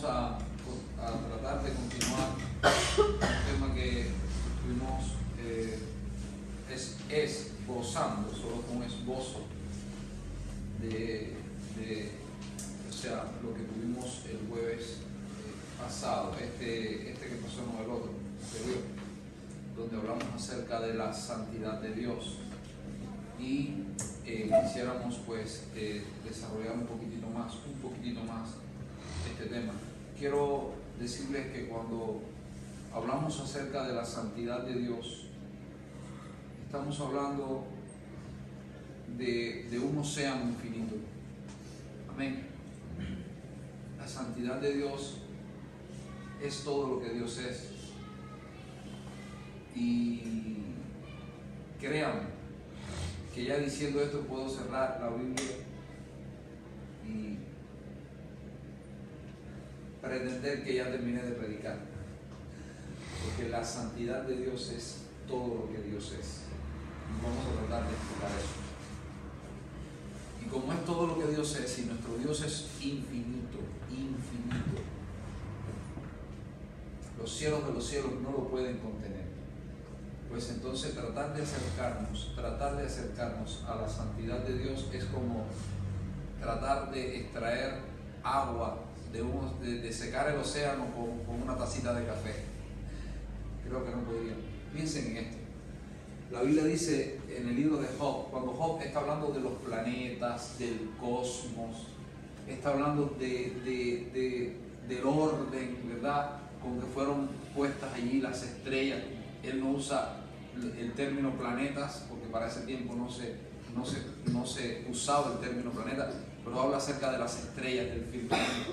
vamos a tratar de continuar un tema que tuvimos, es gozando, solo con esbozo de o sea, lo que tuvimos el jueves pasado, este que pasó, no el otro, anterior, donde hablamos acerca de la santidad de Dios. Y quisiéramos pues desarrollar un poquitito más este tema. Quiero decirles que cuando hablamos acerca de la santidad de Dios, estamos hablando de un océano infinito. Amén. La santidad de Dios es todo lo que Dios es. Y créanme que ya diciendo esto puedo cerrar la Biblia y pretender que ya terminé de predicar, porque la santidad de Dios es todo lo que Dios es, y vamos a tratar de explicar eso. Y como es todo lo que Dios es, y nuestro Dios es infinito, los cielos de los cielos no lo pueden contener, pues entonces tratar de acercarnos a la santidad de Dios es como tratar de extraer agua de secar el océano con una tacita de café. Creo que no podría. Piensen en esto. La Biblia dice en el libro de Job, cuando Job está hablando de los planetas, del cosmos, está hablando del orden, ¿verdad?, con que fueron puestas allí las estrellas. Él no usa el término planetas, porque para ese tiempo no se usaba el término planeta, pero habla acerca de las estrellas del firmamento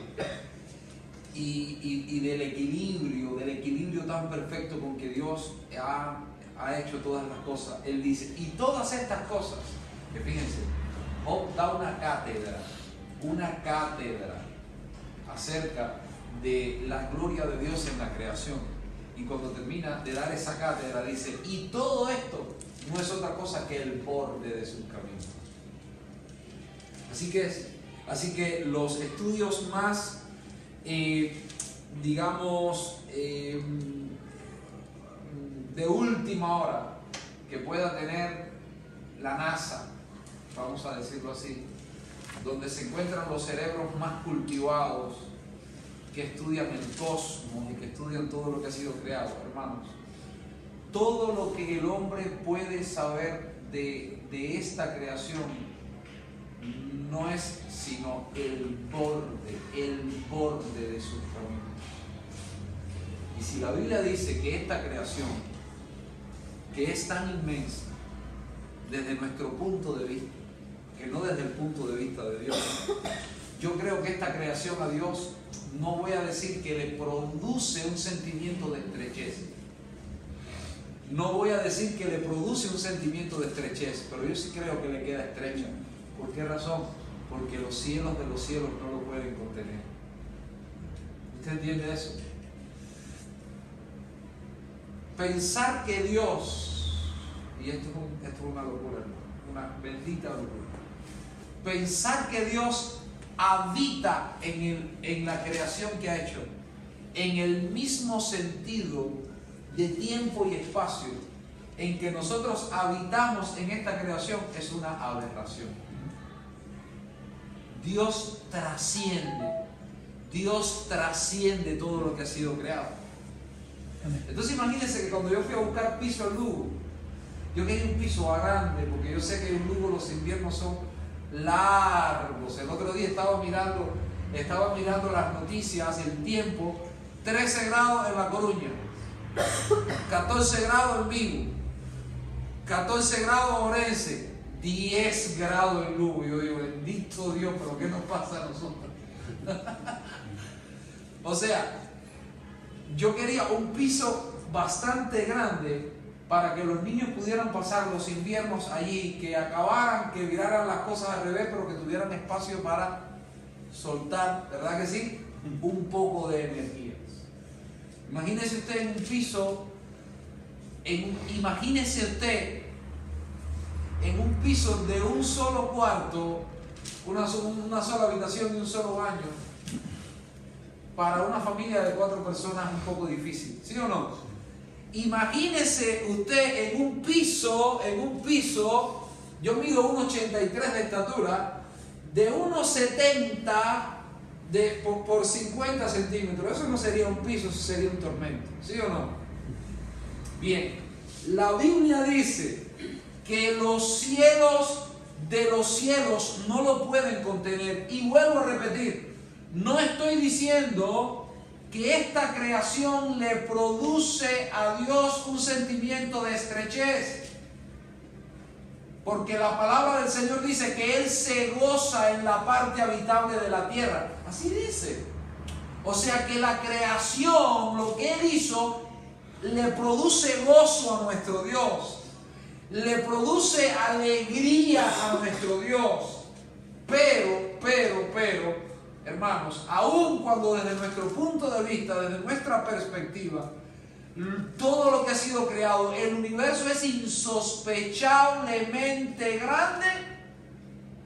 y del equilibrio tan perfecto con que Dios ha hecho todas las cosas. Él dice, y todas estas cosas, que fíjense, Job da una cátedra acerca de la gloria de Dios en la creación. Y cuando termina de dar esa cátedra dice, y todo esto no es otra cosa que el borde de sus caminos. Así que los estudios más, digamos, de última hora que pueda tener la NASA, vamos a decirlo así, donde se encuentran los cerebros más cultivados, que estudian el cosmos y que estudian todo lo que ha sido creado, hermanos, todo lo que el hombre puede saber de esta creación no es sino el borde de sus caminos. Y si la Biblia dice que esta creación, que es tan inmensa desde nuestro punto de vista, que no desde el punto de vista de Dios, yo creo que esta creación a Dios, no voy a decir que le produce un sentimiento de estrechez, no voy a decir que le produce un sentimiento de estrechez, pero yo sí creo que le queda estrecha. ¿Por qué razón? Porque los cielos de los cielos no lo pueden contener. ¿Usted entiende eso? Pensar que Dios, y esto es una locura, una bendita locura, pensar que Dios habita en la creación que ha hecho, en el mismo sentido de tiempo y espacio en que nosotros habitamos en esta creación, es una aberración. Dios trasciende todo lo que ha sido creado. Entonces imagínense que cuando yo fui a buscar piso en Lugo, yo quería un piso grande, porque yo sé que en Lugo los inviernos son largos. El otro día estaba mirando las noticias, el tiempo, 13 grados en La Coruña, 14 grados en Vigo, 14 grados en Orense, 10 grados en Lugo. Yo digo, bendito Dios, pero ¿qué nos pasa a nosotros? O sea, yo quería un piso bastante grande para que los niños pudieran pasar los inviernos allí, que acabaran, que viraran las cosas al revés, pero que tuvieran espacio para soltar, ¿verdad que sí?, un poco de energías. Imagínese usted en un piso, imagínese usted en un piso de un solo cuarto, una sola habitación y un solo baño, para una familia de 4 personas un poco difícil, ¿sí o no? Imagínese usted en un piso, yo mido 1,83 de estatura, de 1,70 por 50 centímetros. Eso no sería un piso, eso sería un tormento, ¿sí o no? Bien, la Biblia dice que los cielos de los cielos no lo pueden contener. Y vuelvo a repetir, no estoy diciendo que esta creación le produce a Dios un sentimiento de estrechez, porque la palabra del Señor dice que Él se goza en la parte habitable de la tierra. Así dice. O sea que la creación, lo que Él hizo, le produce gozo a nuestro Dios, le produce alegría a nuestro Dios. Pero, hermanos, aun cuando desde nuestro punto de vista, desde nuestra perspectiva, todo lo que ha sido creado, el universo es insospechablemente grande,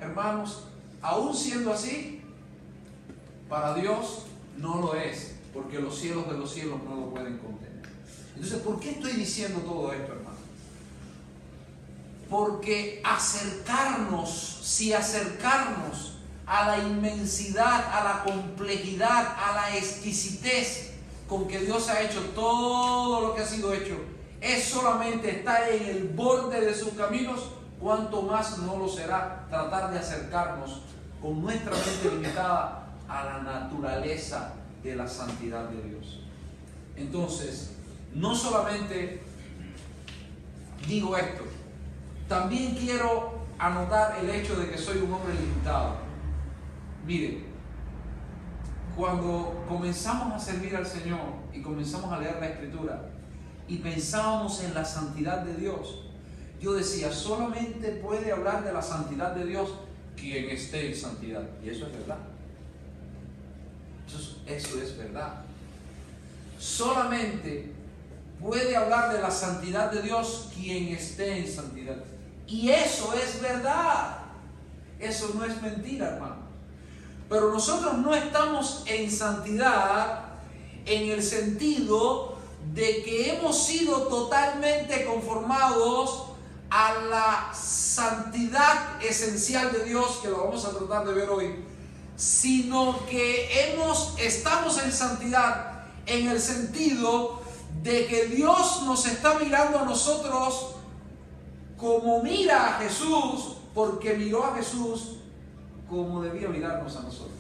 hermanos, aun siendo así, para Dios no lo es, porque los cielos de los cielos no lo pueden contener. Entonces, ¿por qué estoy diciendo todo esto, hermano? Porque acercarnos a la inmensidad, a la complejidad, a la exquisitez con que Dios ha hecho todo lo que ha sido hecho, es solamente estar en el borde de sus caminos, cuanto más no lo será tratar de acercarnos con nuestra mente limitada a la naturaleza de la santidad de Dios. Entonces, no solamente digo esto, también quiero anotar el hecho de que soy un hombre limitado. Mire, cuando comenzamos a servir al Señor y comenzamos a leer la Escritura y pensábamos en la santidad de Dios, yo decía, solamente puede hablar de la santidad de Dios quien esté en santidad. Y eso es verdad. Eso es verdad. Solamente puede hablar de la santidad de Dios quien esté en santidad. Y eso es verdad. Eso no es mentira, hermano. Pero nosotros no estamos en santidad en el sentido de que hemos sido totalmente conformados a la santidad esencial de Dios, que lo vamos a tratar de ver hoy, sino que estamos en santidad en el sentido de que Dios nos está mirando a nosotros como mira a Jesús, porque miró a Jesús como debía mirarnos a nosotros.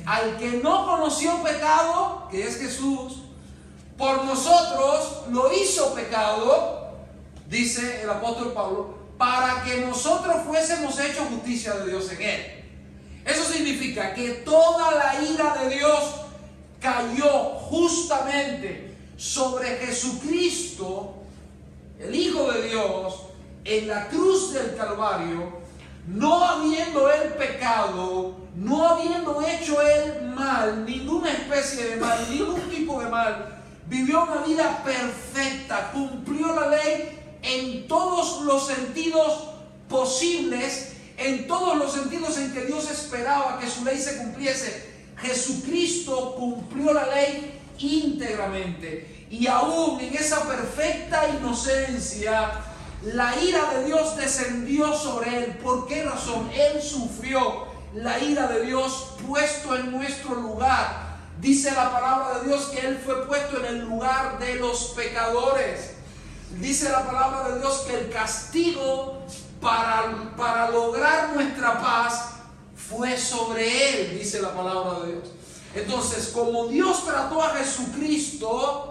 Al que no conoció pecado, que es Jesús, por nosotros lo hizo pecado, dice el apóstol Pablo, para que nosotros fuésemos hechos justicia de Dios en él. Eso significa que toda la ira de Dios cayó justamente sobre Jesucristo, el Hijo de Dios, en la cruz del Calvario, no habiendo él pecado, no habiendo hecho él mal, ninguna especie de mal, ningún tipo de mal, vivió una vida perfecta, cumplió la ley en todos los sentidos posibles, en todos los sentidos en que Dios esperaba que su ley se cumpliese. Jesucristo cumplió la ley íntegramente, y aún en esa perfecta inocencia, la ira de Dios descendió sobre él. ¿Por qué razón? Él sufrió la ira de Dios puesto en nuestro lugar. Dice la palabra de Dios que él fue puesto en el lugar de los pecadores. Dice la palabra de Dios que el castigo para lograr nuestra paz fue sobre él, dice la palabra de Dios. Entonces, como Dios trató a Jesucristo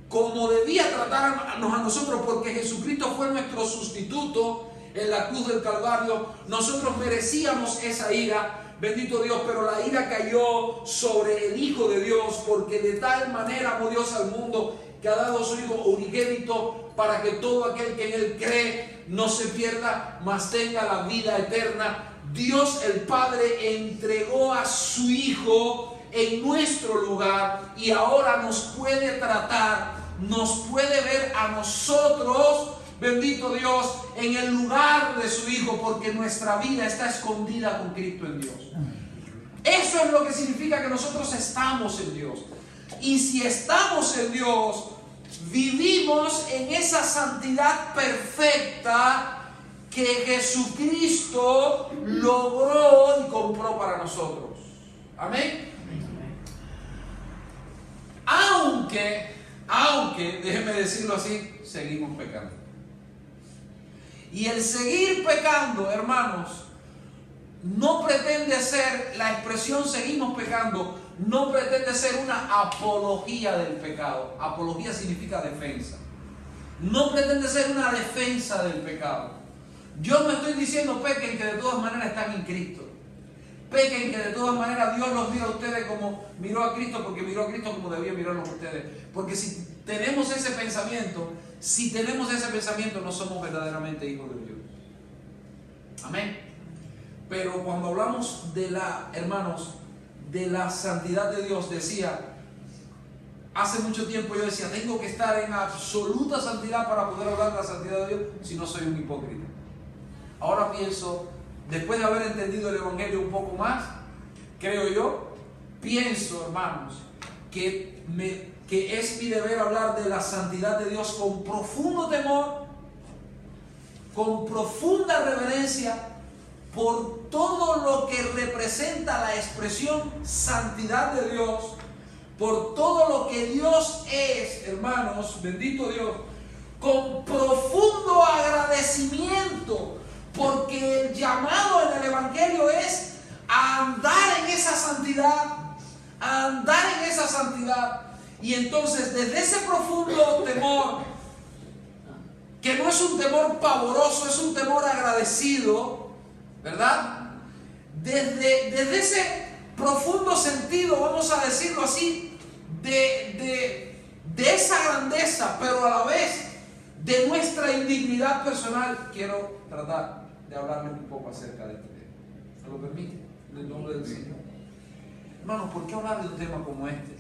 como debía tratarnos a nosotros, porque Jesucristo fue nuestro sustituto en la cruz del Calvario, nosotros merecíamos esa ira, bendito Dios, pero la ira cayó sobre el Hijo de Dios, porque de tal manera amó Dios al mundo que ha dado a su Hijo unigénito, para que todo aquel que en él cree no se pierda, mas tenga la vida eterna. Dios el Padre entregó a su Hijo en nuestro lugar, y ahora nos puede tratar, nos puede ver a nosotros, bendito Dios, en el lugar de su Hijo, porque nuestra vida está escondida con Cristo en Dios. Eso es lo que significa que nosotros estamos en Dios. Y si estamos en Dios, vivimos en esa santidad perfecta que Jesucristo logró y compró para nosotros. Amén. Aunque, déjenme decirlo así, seguimos pecando. Y el seguir pecando, hermanos, no pretende ser, la expresión seguimos pecando, no pretende ser una apología del pecado. Apología significa defensa. No pretende ser una defensa del pecado. Yo no estoy diciendo pequen que de todas maneras están en Cristo. Pequen que de todas maneras Dios los mira a ustedes como miró a Cristo, porque miró a Cristo como debía mirarlos a ustedes. Porque si tenemos ese pensamiento, no somos verdaderamente hijos de Dios. Amén. Pero cuando hablamos hermanos, de la santidad de Dios, hace mucho tiempo yo decía, tengo que estar en absoluta santidad para poder hablar de la santidad de Dios, si no soy un hipócrita. Ahora pienso, después de haber entendido el Evangelio un poco más, pienso, hermanos, que es mi deber hablar de la santidad de Dios con profundo temor, con profunda reverencia, por todo lo que representa la expresión santidad de Dios, por todo lo que Dios es, hermanos, bendito Dios, con profundo agradecimiento, porque el llamado en el Evangelio es a andar en esa santidad, y entonces desde ese profundo temor, que no es un temor pavoroso, es un temor agradecido, ¿verdad? Desde ese profundo sentido, vamos a decirlo así, de esa grandeza, pero a la vez de nuestra indignidad personal, quiero tratar de hablarles un poco acerca de este tema. ¿Me lo permite? En el nombre del Señor. Hermanos, ¿por qué hablar de un tema como este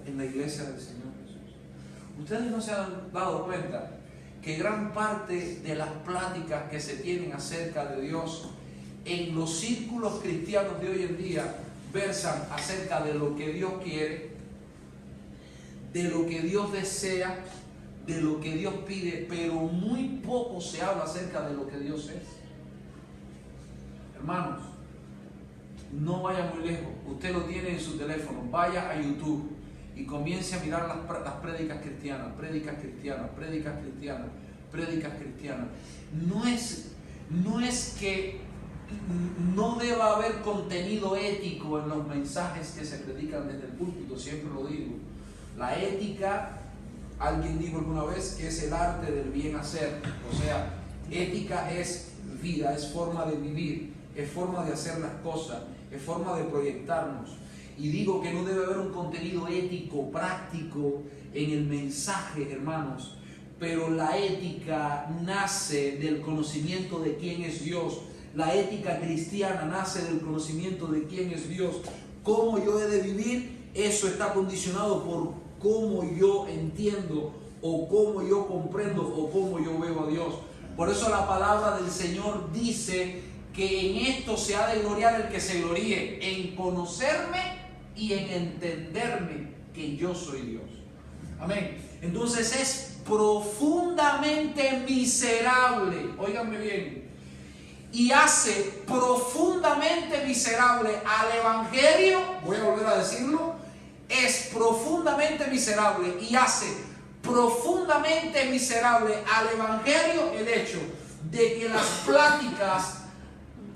en la iglesia del Señor Jesús? Ustedes no se han dado cuenta que gran parte de las pláticas que se tienen acerca de Dios en los círculos cristianos de hoy en día versan acerca de lo que Dios quiere, de lo que Dios desea, de lo que Dios pide, pero muy poco se habla acerca de lo que Dios es. Hermanos, no vaya muy lejos. Usted lo tiene en su teléfono. Vaya a YouTube y comience a mirar las prédicas cristianas. No es que no deba haber contenido ético en los mensajes que se predican desde el púlpito, siempre lo digo. La ética, alguien dijo alguna vez que es el arte del bien hacer. O sea, ética es vida, es forma de vivir, es forma de hacer las cosas, es forma de proyectarnos. Y digo que no debe haber un contenido ético, práctico en el mensaje, hermanos. Pero la ética nace del conocimiento de quién es Dios. La ética cristiana nace del conocimiento de quién es Dios. Cómo yo he de vivir, eso está condicionado por cómo yo entiendo, o cómo yo comprendo, o cómo yo veo a Dios. Por eso la palabra del Señor dice que en esto se ha de gloriar el que se gloríe, en conocerme y en entenderme que yo soy Dios. Amén. Entonces es profundamente miserable, óiganme bien, y hace profundamente miserable al Evangelio. Voy a volver a decirlo: es profundamente miserable y hace profundamente miserable al Evangelio el hecho de que las pláticas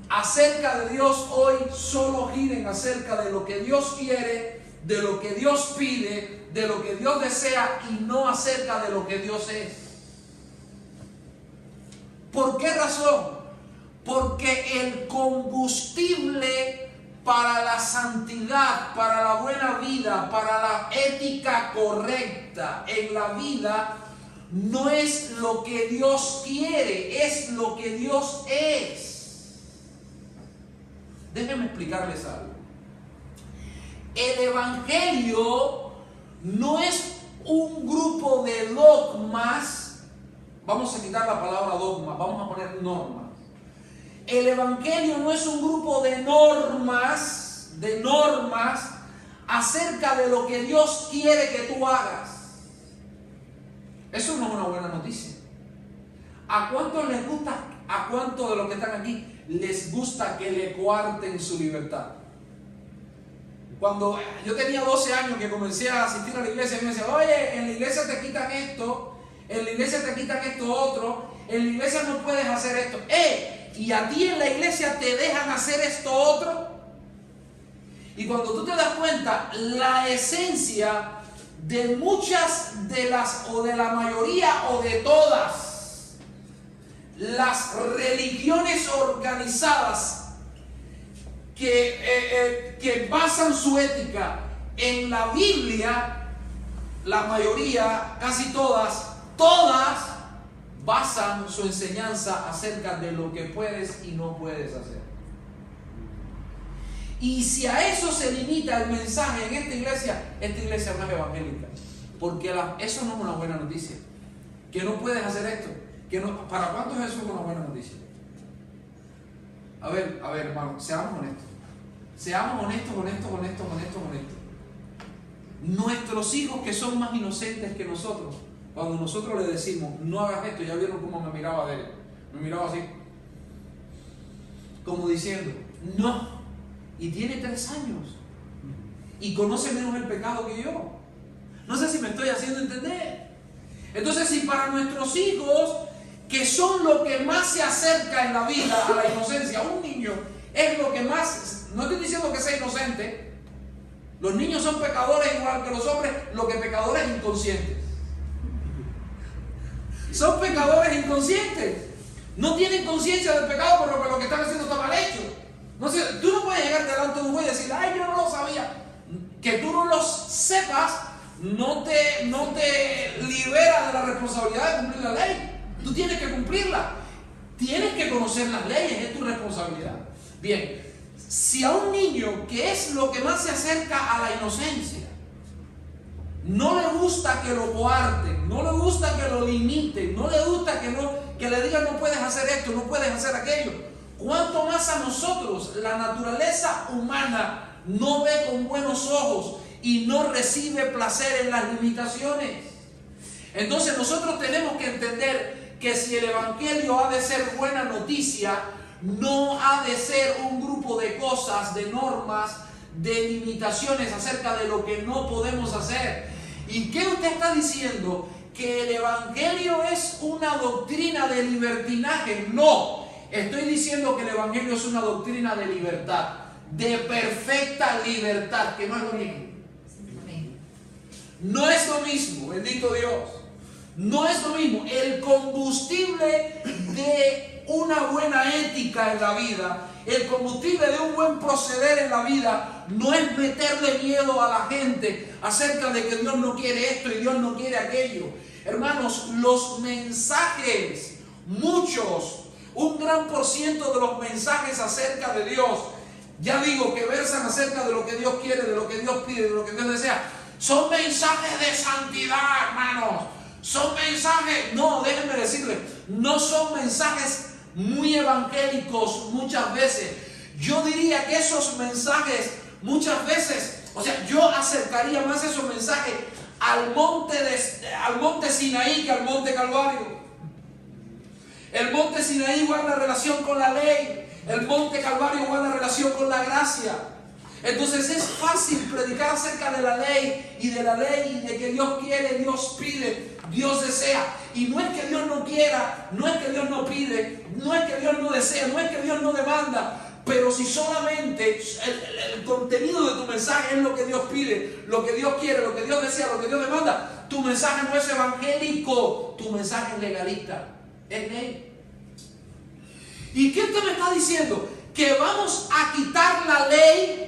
acerca de Dios hoy solo giren acerca de lo que Dios quiere, de lo que Dios pide, de lo que Dios desea, y no acerca de lo que Dios es. ¿Por qué razón? Porque el combustible para la santidad, para la buena vida, para la ética correcta en la vida, no es lo que Dios quiere, es lo que Dios es. Déjenme explicarles algo. El Evangelio no es un grupo de dogmas. Vamos a quitar la palabra dogma, vamos a poner normas. El Evangelio no es un grupo de normas de normas acerca de lo que Dios quiere que tú hagas. Eso no es una buena noticia. ¿A cuántos les gusta, a cuántos de los que están aquí les gusta que le coarten su libertad? Cuando yo tenía 12 años que comencé a asistir a la iglesia, me decían, oye, en la iglesia te quitan esto, en la iglesia te quitan esto otro, en la iglesia no puedes hacer esto. Y a ti en la iglesia te dejan hacer esto otro. Y cuando tú te das cuenta, la esencia de muchas de las, o de la mayoría, o de todas las religiones organizadas que basan su ética en la Biblia, la mayoría, casi todas basan su enseñanza acerca de lo que puedes y no puedes hacer. Y si a eso se limita el mensaje en esta iglesia no es evangélica, porque eso no es una buena noticia. Que no puedes hacer esto. ¿Para cuántos eso es una buena noticia? A ver, hermano, seamos honestos. Seamos honestos. Nuestros hijos, que son más inocentes que nosotros, cuando nosotros le decimos, no hagas esto, ya vieron cómo me miraba de él. Me miraba así, como diciendo, no. Y tiene 3 años. Y conoce menos el pecado que yo. No sé si me estoy haciendo entender. Entonces, si para nuestros hijos, que son lo que más se acerca en la vida a la inocencia, un niño es lo que más, no estoy diciendo que sea inocente, los niños son pecadores igual que los hombres, lo que pecadores inconscientes. Son pecadores inconscientes. No tienen conciencia del pecado, por lo que están haciendo está mal hecho. No sé, tú no puedes llegar delante de un juez y decir, ay, yo no lo sabía. Que tú no lo sepas no te libera de la responsabilidad de cumplir la ley. Tú tienes que cumplirla. Tienes que conocer las leyes, es tu responsabilidad. Bien, si a un niño, que es lo que más se acerca a la inocencia, no le gusta que lo coarten, no le gusta que lo limiten, no le gusta que le digan no puedes hacer esto, no puedes hacer aquello, ¿cuánto más a nosotros? La naturaleza humana no ve con buenos ojos y no recibe placer en las limitaciones. Entonces nosotros tenemos que entender que si el evangelio ha de ser buena noticia, no ha de ser un grupo de cosas, de normas, de limitaciones acerca de lo que no podemos hacer. ¿Y qué usted está diciendo? ¿Que el evangelio es una doctrina de libertinaje? No, estoy diciendo que el evangelio es una doctrina de libertad, de perfecta libertad, que no es lo mismo. No es lo mismo, bendito Dios. No es lo mismo. El combustible de una buena ética en la vida, el combustible de un buen proceder en la vida, no es meterle miedo a la gente acerca de que Dios no quiere esto y Dios no quiere aquello. Hermanos, los mensajes, muchos, un gran por ciento de los mensajes acerca de Dios, ya digo, que versan acerca de lo que Dios quiere, de lo que Dios pide, de lo que Dios desea, son mensajes de santidad, hermanos. Son mensajes, no, déjenme decirles, no son mensajes muy evangélicos muchas veces. Yo diría que esos mensajes muchas veces, o sea, yo acercaría más esos mensajes al monte Sinaí que al monte Calvario. El monte Sinaí guarda relación con la ley, el monte Calvario guarda relación con la gracia. Entonces es fácil predicar acerca de la ley y de que Dios quiere, Dios pide, Dios desea. Y no es que Dios no quiera, no es que Dios no pide, no es que Dios no desea, no es que Dios no demanda. Pero si solamente el contenido de tu mensaje es lo que Dios pide, lo que Dios quiere, lo que Dios desea, lo que Dios demanda, tu mensaje no es evangélico, tu mensaje es legalista, es ley. ¿Y qué usted me está diciendo? Que vamos a quitar la ley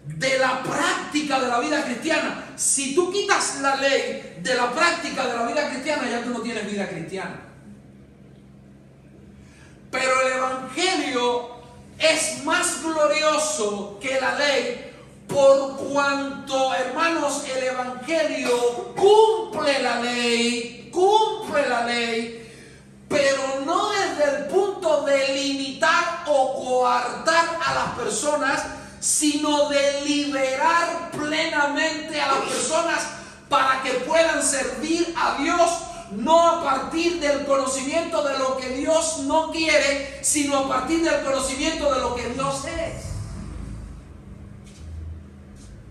de la práctica de la vida cristiana. Si tú quitas la ley de la práctica de la vida cristiana, ya tú no tienes vida cristiana. Pero el evangelio es más glorioso que la ley, por cuanto, hermanos, el evangelio cumple la ley, pero no desde el punto de limitar o coartar a las personas, sino de liberar plenamente a las personas para que puedan servir a Dios, no a partir del conocimiento de lo que Dios no quiere, sino a partir del conocimiento de lo que Dios es.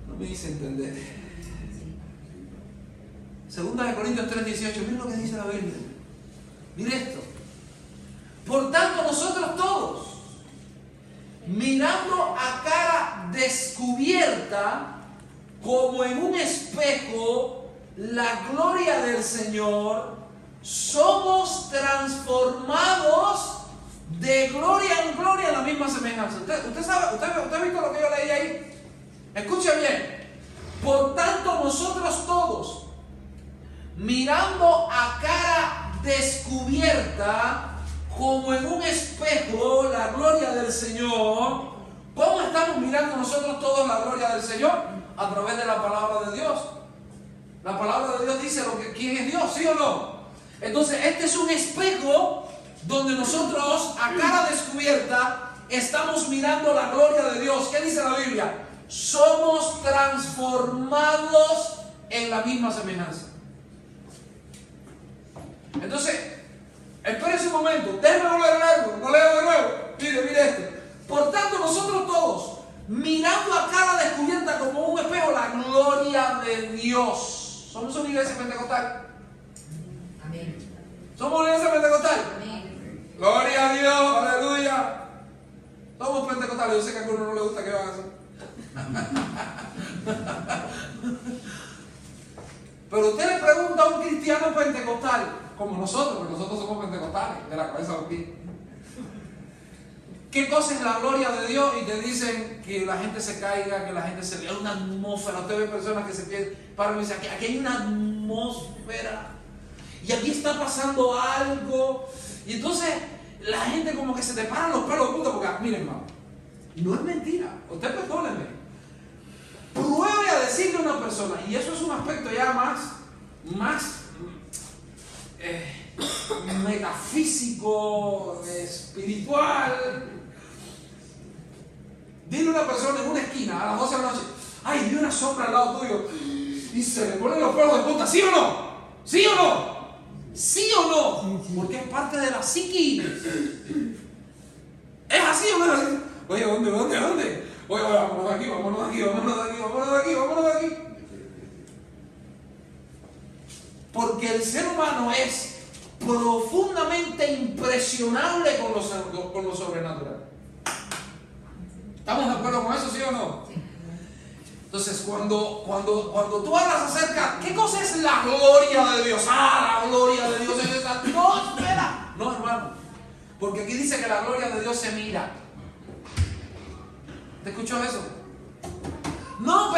No me hice entender. Segunda de Corintios 3:18, miren lo que dice la Biblia. Mire esto. Por tanto, nosotros todos, mirando a cara descubierta, como en un espejo, la gloria del Señor, somos transformados de gloria en gloria en la misma semejanza. Usted sabe, usted ha visto lo que yo leí ahí. Escuche bien. Por tanto, nosotros todos, mirando a cara descubierta, como en un espejo, la gloria del Señor. ¿Cómo estamos mirando nosotros todos la gloria del Señor? A través de la palabra de Dios. La palabra de Dios dice quién es Dios, ¿sí o no? Entonces, este es un espejo donde nosotros, a cara descubierta, estamos mirando la gloria de Dios. ¿Qué dice la Biblia? Somos transformados en la misma semejanza. Entonces, espérese un momento, déjeme volver a leerlo, lo leo de nuevo. Mire esto. Por tanto, nosotros todos, mirando a cara descubierta como un espejo la gloria de Dios. ¿Somos una iglesia pentecostal? Amén. ¿Somos una iglesia pentecostal? Amén. Gloria a Dios, aleluya. Somos pentecostales, yo sé que a algunos no les gusta que hagan eso. Pero usted le pregunta a un cristiano pentecostal, como nosotros, porque nosotros somos pentecostales, de la cabeza a los pies, ¿qué cosa es la gloria de Dios? Y te dicen que la gente se caiga, que la gente se vea una atmósfera. Usted ve personas que se pierden, para y dice, aquí hay una atmósfera y aquí está pasando algo. Y entonces la gente como que se te paran los pelos de punta, porque miren, hermano, no es mentira. Usted perdóneme, pruebe a decirle a una persona, y eso es un aspecto ya más metafísico, espiritual. Dile a una persona en una esquina a las 12 de la noche, ay, vi una sombra al lado tuyo y se le ponen los pelos de punta, ¿sí o no? ¿Sí o no? ¿Sí o no? Porque es parte de la psiqui. ¿Es así o no es así? Oye, ¿dónde? Oye, vámonos de aquí, vámonos de aquí, vámonos de aquí, vámonos de aquí, vámonos de aquí. Porque el ser humano es profundamente impresionable con lo sobrenatural. ¿Estamos de acuerdo con eso, sí o no? Sí. Entonces, cuando tú hablas acerca, ¿qué cosa es la gloria de Dios? La gloria de Dios es esa. No, espera. No, hermano. Porque aquí dice que la gloria de Dios se mira. ¿Te escuchó eso? No,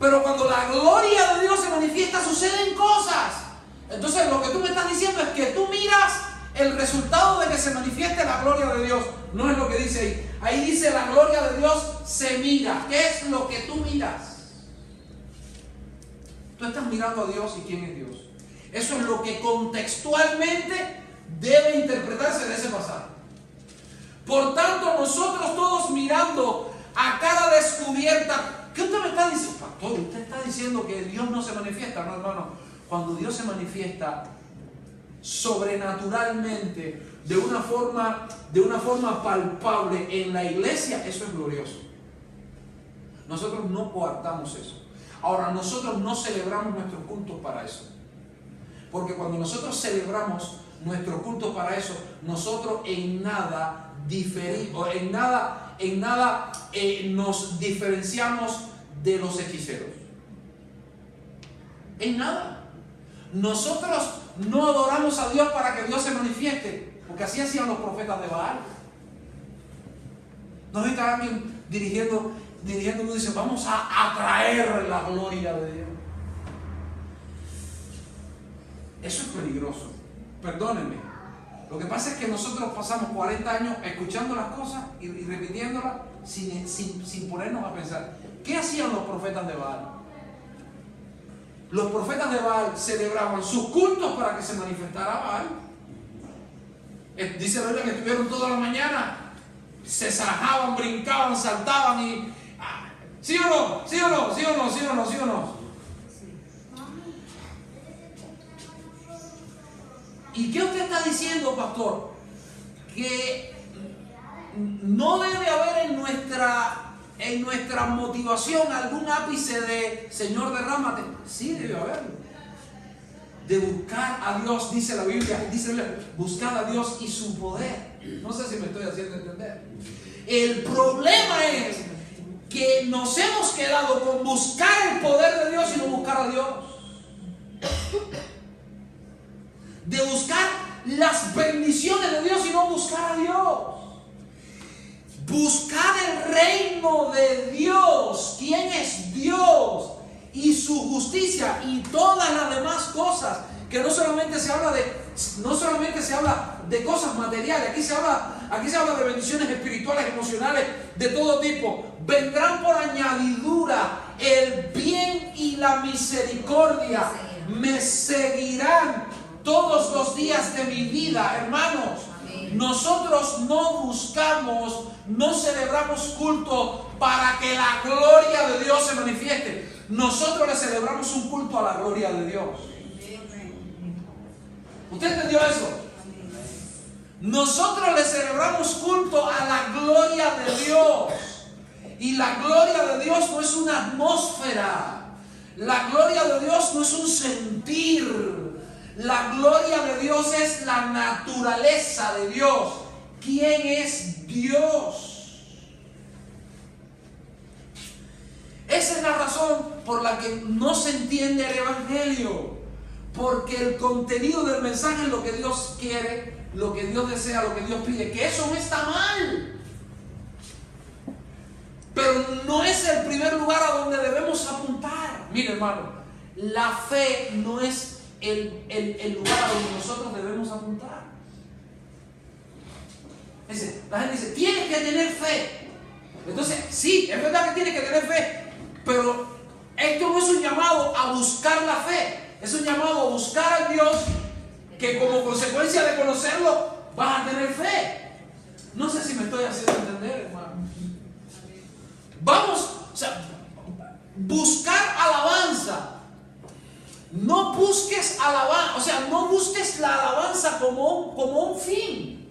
pero cuando la gloria de Dios se manifiesta, suceden cosas. Entonces, lo que tú me estás diciendo es que tú miras el resultado de que se manifieste la gloria de Dios. No es lo que dice ahí. Ahí dice la gloria de Dios se mira. ¿Qué es lo que tú miras? Tú estás mirando a Dios y quién es Dios. Eso es lo que contextualmente debe interpretarse de ese pasaje. Por tanto, nosotros todos mirando a cara descubierta. ¿Qué usted me está diciendo? Pastor, usted está diciendo que Dios no se manifiesta. No, hermano. Cuando Dios se manifiesta sobrenaturalmente, de una forma palpable en la iglesia, eso es glorioso. Nosotros no coartamos eso. Ahora, nosotros no celebramos nuestros cultos para eso. Porque cuando nosotros celebramos nuestros cultos para eso, nosotros en nada nos diferenciamos de los hechiceros. En nada. Nosotros no adoramos a Dios para que Dios se manifieste, porque así hacían los profetas de Baal. No está alguien dirigiendo y dice, vamos a atraer la gloria de Dios. Eso es peligroso. Perdónenme. Lo que pasa es que nosotros pasamos 40 años escuchando las cosas y repitiéndolas sin ponernos a pensar. ¿Qué hacían los profetas de Baal? Los profetas de Baal celebraban sus cultos para que se manifestara Baal. Dice la Biblia que estuvieron toda la mañana, se sajaban, brincaban, saltaban y ¿Sí o no? ¿Sí o no? ¿Sí o no? ¿Sí o no? ¿Sí o no? ¿Y qué usted está diciendo, pastor? Que no debe haber en nuestra motivación algún ápice de Señor, derrámate. Sí, debe haberlo. De buscar a Dios, dice la Biblia, buscar a Dios y su poder. No sé si me estoy haciendo entender. El problema es que nos hemos quedado con buscar el poder de Dios y no buscar a Dios. De buscar las bendiciones de Dios y no buscar a Dios. Buscar el reino de Dios, quién es Dios y su justicia y todas las demás cosas, que no solamente se habla de cosas materiales, aquí se habla de bendiciones espirituales, emocionales, de todo tipo. Vendrán por añadidura el bien y la misericordia, me seguirán todos los días de mi vida, hermanos. Nosotros no buscamos, no celebramos culto para que la gloria de Dios se manifieste. Nosotros le celebramos un culto a la gloria de Dios. ¿Usted entendió eso? Nosotros le celebramos culto a la gloria de Dios. Y la gloria de Dios no es una atmósfera. La gloria de Dios no es un sentir. La gloria de Dios es la naturaleza de Dios. ¿Quién es Dios? Esa es la razón por la que no se entiende el Evangelio. Porque el contenido del mensaje es lo que Dios quiere, lo que Dios desea, lo que Dios pide. Que eso no está mal. Pero no es el primer lugar a donde debemos apuntar. Mire, hermano, la fe no es el lugar a donde nosotros debemos apuntar. La gente dice, tienes que tener fe. Entonces, sí, es verdad que tienes que tener fe, pero esto no es un llamado a buscar la fe, es un llamado a buscar a Dios, que como consecuencia de conocerlo vas a tener fe. No sé si me estoy haciendo entender, hermano. Vamos, buscar alabanza. No busques alabanza, no busques la alabanza como un fin.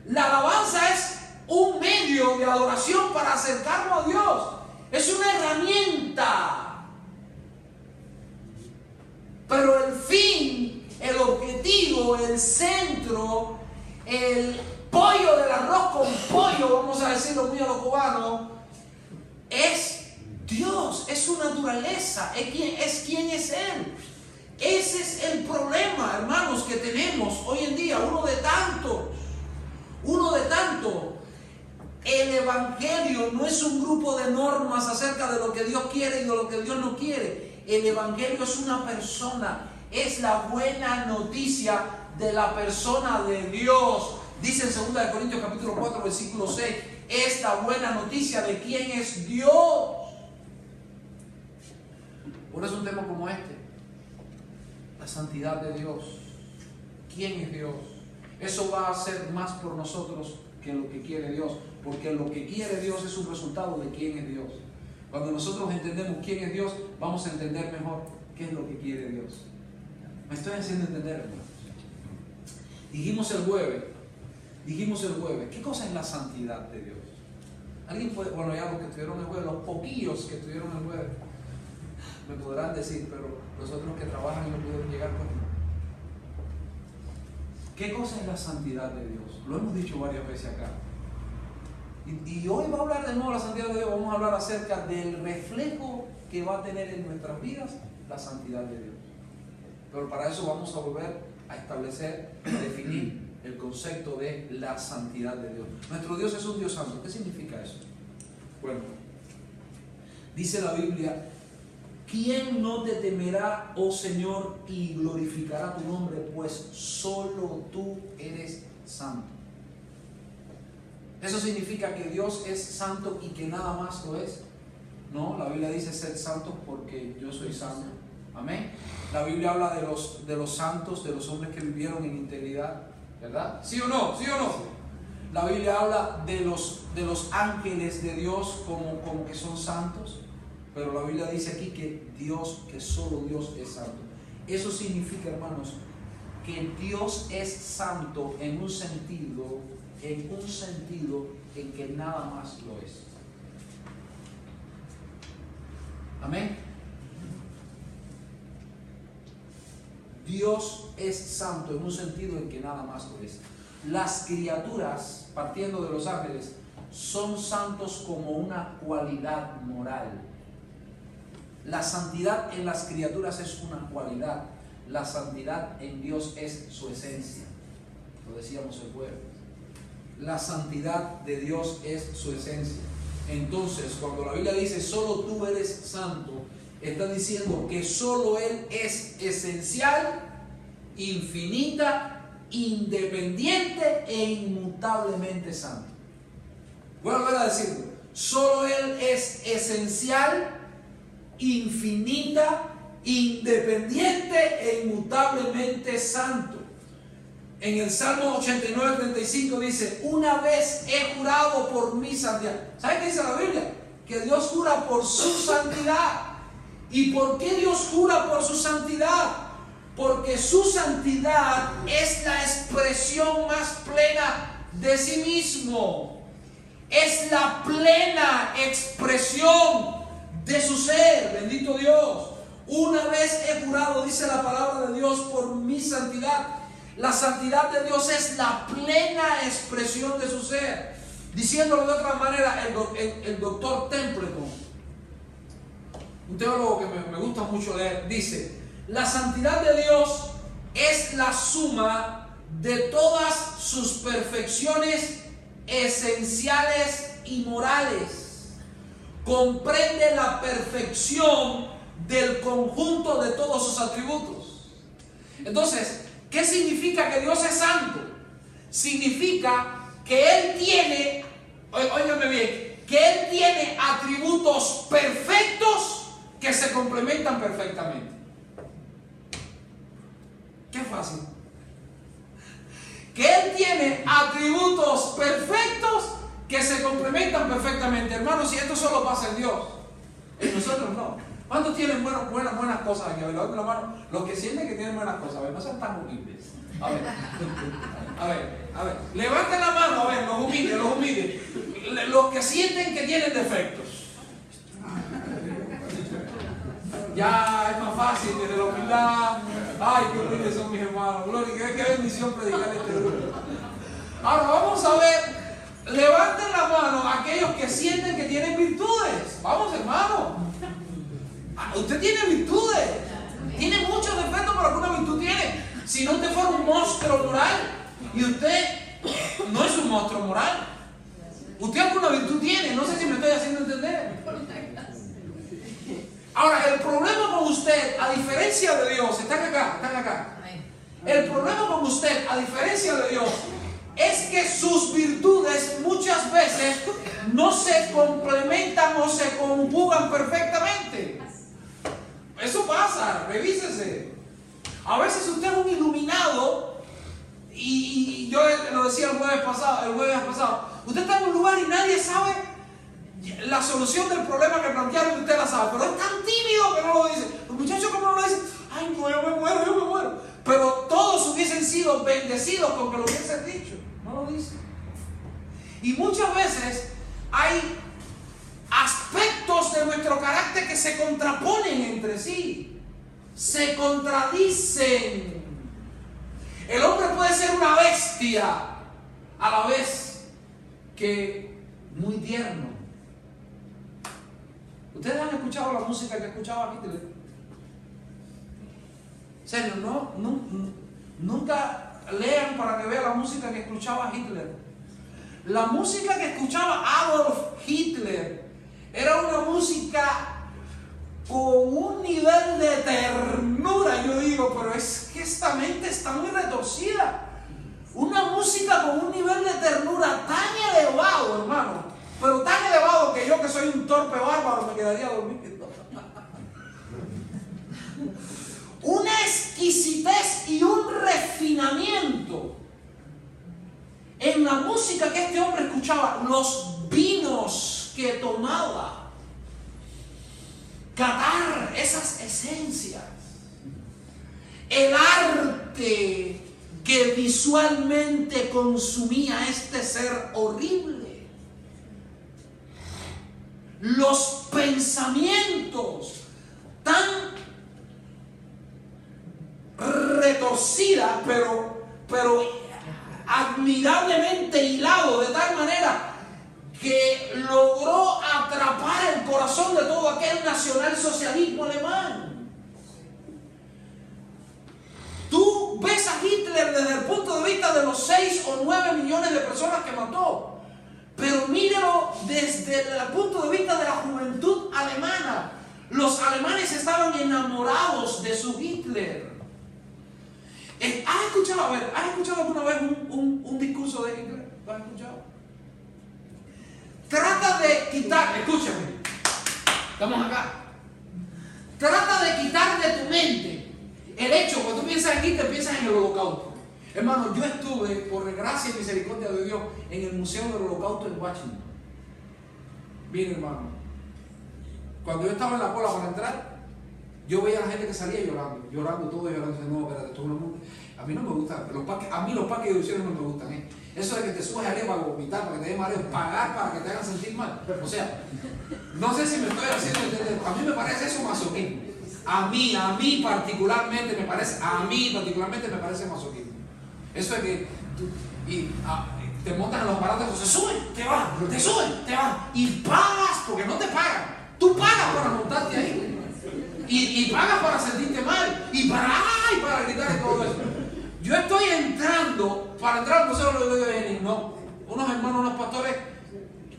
La alabanza es un medio de adoración para acercarnos a Dios. Es una herramienta. Pero el fin, el objetivo, el centro, el pollo del arroz con pollo, vamos a decirlo muy a lo cubano, es Dios, es su naturaleza, es quien es Él. Ese es el problema, hermanos, que tenemos hoy en día, uno de tantos. El Evangelio no es un grupo de normas acerca de lo que Dios quiere y de lo que Dios no quiere. El Evangelio es una persona, es la buena noticia de la persona de Dios. Dice en 2 Corintios capítulo 4, versículo 6, es la buena noticia de quién es Dios. Por eso un tema como este, la santidad de Dios. ¿Quién es Dios? Eso va a ser más por nosotros que lo que quiere Dios, porque lo que quiere Dios es un resultado de quién es Dios. Cuando nosotros entendemos quién es Dios, vamos a entender mejor qué es lo que quiere Dios. ¿Me estoy haciendo entender, hermanos? Dijimos el jueves, ¿qué cosa es la santidad de Dios? Alguien puede, bueno, ya los que estuvieron el jueves, los poquillos que estuvieron el jueves, me podrán decir, pero los otros que trabajan no pudieron llegar conmigo. ¿Qué cosa es la santidad de Dios? Lo hemos dicho varias veces acá. Y hoy va a hablar de nuevo la santidad de Dios. Vamos a hablar acerca del reflejo que va a tener en nuestras vidas la santidad de Dios. Pero para eso vamos a volver a establecer, a definir el concepto de la santidad de Dios. Nuestro Dios es un Dios santo. ¿Qué significa eso? Bueno, dice la Biblia, ¿quién no te temerá, oh Señor, y glorificará tu nombre? Pues solo tú eres santo. ¿Eso significa que Dios es santo y que nada más lo es? No, la Biblia dice ser santos porque yo soy santo. Amén. La Biblia habla de los santos, de los hombres que vivieron en integridad, ¿verdad? ¿Sí o no? ¿Sí o no? La Biblia habla de los ángeles de Dios como que son santos, pero la Biblia dice aquí que solo Dios es santo. Eso significa, hermanos, que Dios es santo en un sentido en que nada más lo es. Amén. Dios es santo en un sentido en que nada más lo es. Las criaturas, partiendo de los ángeles, son santos como una cualidad moral. La santidad en las criaturas es una cualidad. La santidad en Dios es su esencia. Lo decíamos el jueves. La santidad de Dios es su esencia. Entonces, cuando la Biblia dice solo tú eres santo, está diciendo que solo Él es esencial, infinita, independiente e inmutablemente santo. Voy a volver a decirlo. Solo Él es esencial, infinita, independiente e inmutablemente santo. En el Salmo 89:35 dice: una vez he jurado por mi santidad. ¿Sabe qué dice la Biblia? Que Dios jura por su santidad. ¿Y por qué Dios jura por su santidad? Porque su santidad es la expresión más plena de sí mismo. Es la plena expresión de su ser. Bendito Dios. Una vez he jurado, dice la palabra de Dios, por mi santidad. La santidad de Dios es la plena expresión de su ser. Diciéndolo de otra manera, el doctor Templeton, un teólogo que me gusta mucho leer, dice: la santidad de Dios es la suma de todas sus perfecciones esenciales y morales. Comprende la perfección del conjunto de todos sus atributos. Entonces, ¿qué significa que Dios es santo? Significa que Él tiene, óigame bien, que Él tiene atributos perfectos que se complementan perfectamente. Qué fácil. Que Él tiene atributos perfectos que se complementan perfectamente. Hermanos, si esto solo pasa en Dios, en nosotros no. ¿Cuántos tienen buenas cosas aquí? A ver, levanten la mano. Los que sienten que tienen buenas cosas, a ver, no sean tan humildes. A ver. Levanten la mano, a ver, los humildes. Los que sienten que tienen defectos. Ya es más fácil desde la humildad. Ay, qué humildes son mis hermanos. Gloria, qué bendición predicar este grupo. Ahora vamos a ver. Levanten la mano aquellos que sienten que tienen virtudes. Vamos, hermano. Usted tiene virtudes. Tiene muchos defectos, pero alguna virtud tiene. Si no, usted fuera un monstruo moral. Y usted no es un monstruo moral. Usted alguna virtud tiene. No sé si me estoy haciendo entender. Ahora, el problema con usted, a diferencia de Dios, están acá. El problema con usted, a diferencia de Dios, es que sus virtudes muchas veces no se complementan o se conjugan perfectamente. Eso pasa, revísese. A veces usted es un iluminado y yo lo decía el jueves pasado, usted está en un lugar y nadie sabe la solución del problema que plantearon y usted la sabe, pero es tan tímido que no lo dice. Los muchachos, como no lo dicen, ay no, yo me muero. Pero todos hubiesen sido bendecidos con que lo hubiesen dicho. No lo dicen. Y muchas veces hay aspectos de nuestro carácter que se contraponen entre sí, se contradicen. El hombre puede ser una bestia a la vez que muy tierno. ¿Ustedes han escuchado la música que escuchaba Hitler? En serio, nunca lean para que vean la música que escuchaba Hitler. La música que escuchaba Adolf Hitler era una música con un nivel de ternura. Yo digo, pero es que esta mente está muy retorcida. Una música con un nivel de ternura tan elevado, hermano, pero tan elevado que yo, que soy un torpe bárbaro, me quedaría dormido. Una exquisitez y un refinamiento en la la música que este hombre escuchaba, los vinos que tomaba, catar esas esencias, el arte que visualmente consumía este ser horrible, los pensamientos tan retorcida, pero admirablemente hilado, de tal manera que logró atrapar el corazón de todo aquel nacionalsocialismo alemán. Tú ves a Hitler desde el punto de vista de los 6 o 9 millones de personas que mató, pero míralo desde el punto de vista de la juventud alemana. Los alemanes estaban enamorados de su Hitler. ¿Has escuchado alguna vez un discurso de Hitler? ¿Lo has escuchado? Trata de quitar, escúchame, estamos acá. Trata de quitar de tu mente el hecho, cuando tú piensas en Hitler, piensas en el Holocausto. Hermano, yo estuve, por gracia y misericordia de Dios, en el Museo del Holocausto en Washington. Bien, hermano, cuando yo estaba en la cola para entrar, yo veía a la gente que salía llorando, todo llorando. No, espérate, todo el mundo. A mí no me gusta, a mí los parques de diversiones no me gustan. Eso de que te subes arriba para vomitar, para que te dé mareo, pagar para que te hagan sentir mal. O sea, no sé si me estoy haciendo entender. A mí me parece eso masoquismo. A mí particularmente me parece masoquismo. Eso de que te montan en los aparatos, se suben, te vas, y pagas porque no te pagan. Tú pagas para montarte ahí. Y pagas para sentirte mal, y para gritar y todo eso. Yo estoy entrando, para entrar al Museo de Benin, ¿no? Unos hermanos, unos pastores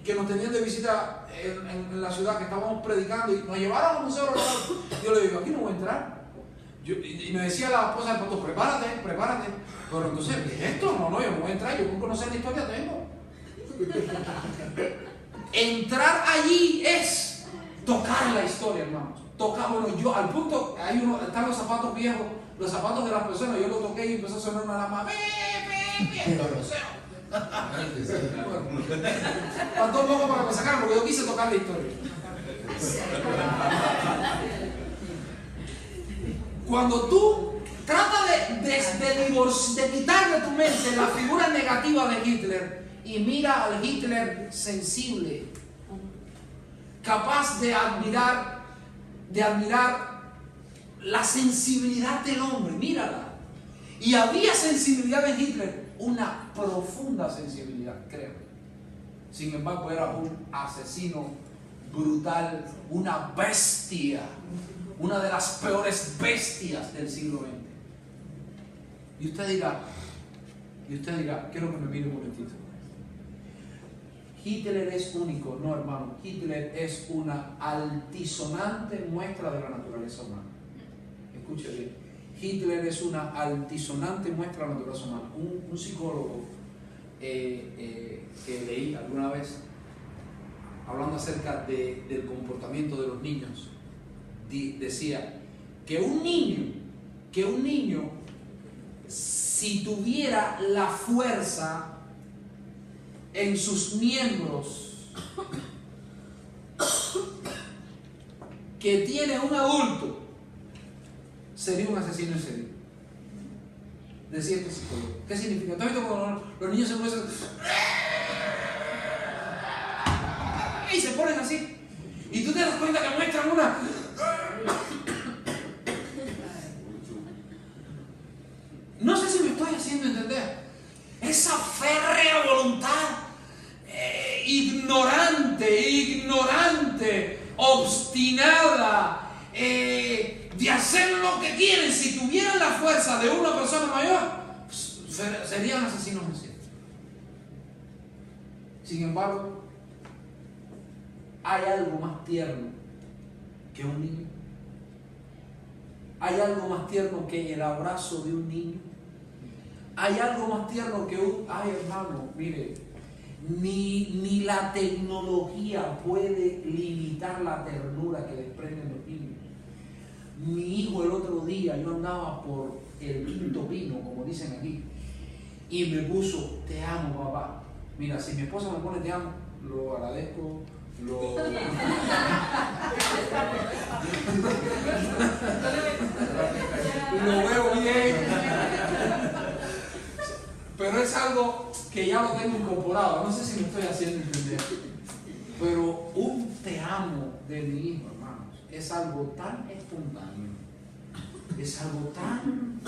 que nos tenían de visita en la ciudad, que estábamos predicando, y nos llevaron al Museo de Holocausto. Yo le digo, aquí no voy a entrar. Y me decía la esposa del pastor, prepárate. Pero entonces, esto no, yo no voy a entrar, yo con conocer la historia tengo. Entrar allí es tocar la historia, hermanos. Bueno, yo al punto, están los zapatos viejos, los zapatos de las personas, yo lo toqué y empezó a sonar una alarma. Faltó un poco para que me sacaran, porque yo quise tocar la historia. Cuando tú tratas de quitar de tu mente la figura negativa de Hitler y mira al Hitler sensible, capaz de admirar la sensibilidad del hombre, mírala. Y había sensibilidad en Hitler, una profunda sensibilidad, creo. Sin embargo, era un asesino brutal, una bestia, una de las peores bestias del siglo XX. Y usted dirá, quiero que me mire un momentito. Hitler es único. No, hermano, Hitler es una altisonante muestra de la naturaleza humana. Escuche bien, Hitler es una altisonante muestra de la naturaleza humana. Un psicólogo que leí alguna vez, hablando acerca del comportamiento de los niños, decía que un niño, si tuviera la fuerza en sus miembros que tiene un adulto, sería un asesino en serie. Decía este psicólogo. ¿Qué significa? ¿Tú has visto cuando los niños se muestran y se ponen así? Y tú te das cuenta que muestran una. No sé si me estoy haciendo entender. Esa férrea voluntad ignorante, obstinada, de hacer lo que quieren. Si tuvieran la fuerza de una persona mayor, serían asesinos en serie. Sin embargo, hay algo más tierno que un niño. Hay algo más tierno que el abrazo de un niño. Hay algo más tierno que ay, hermano, mire, ni la tecnología puede limitar la ternura que desprenden los niños. Mi hijo el otro día, yo andaba por el Quinto Pino, como dicen aquí, y me puso, te amo, papá. Mira, si mi esposa me pone te amo, lo agradezco, lo veo bien. Pero es algo que ya lo tengo incorporado. No sé si me estoy haciendo entender. Pero un te amo de mi hijo, hermanos, es algo tan espontáneo. Es algo tan,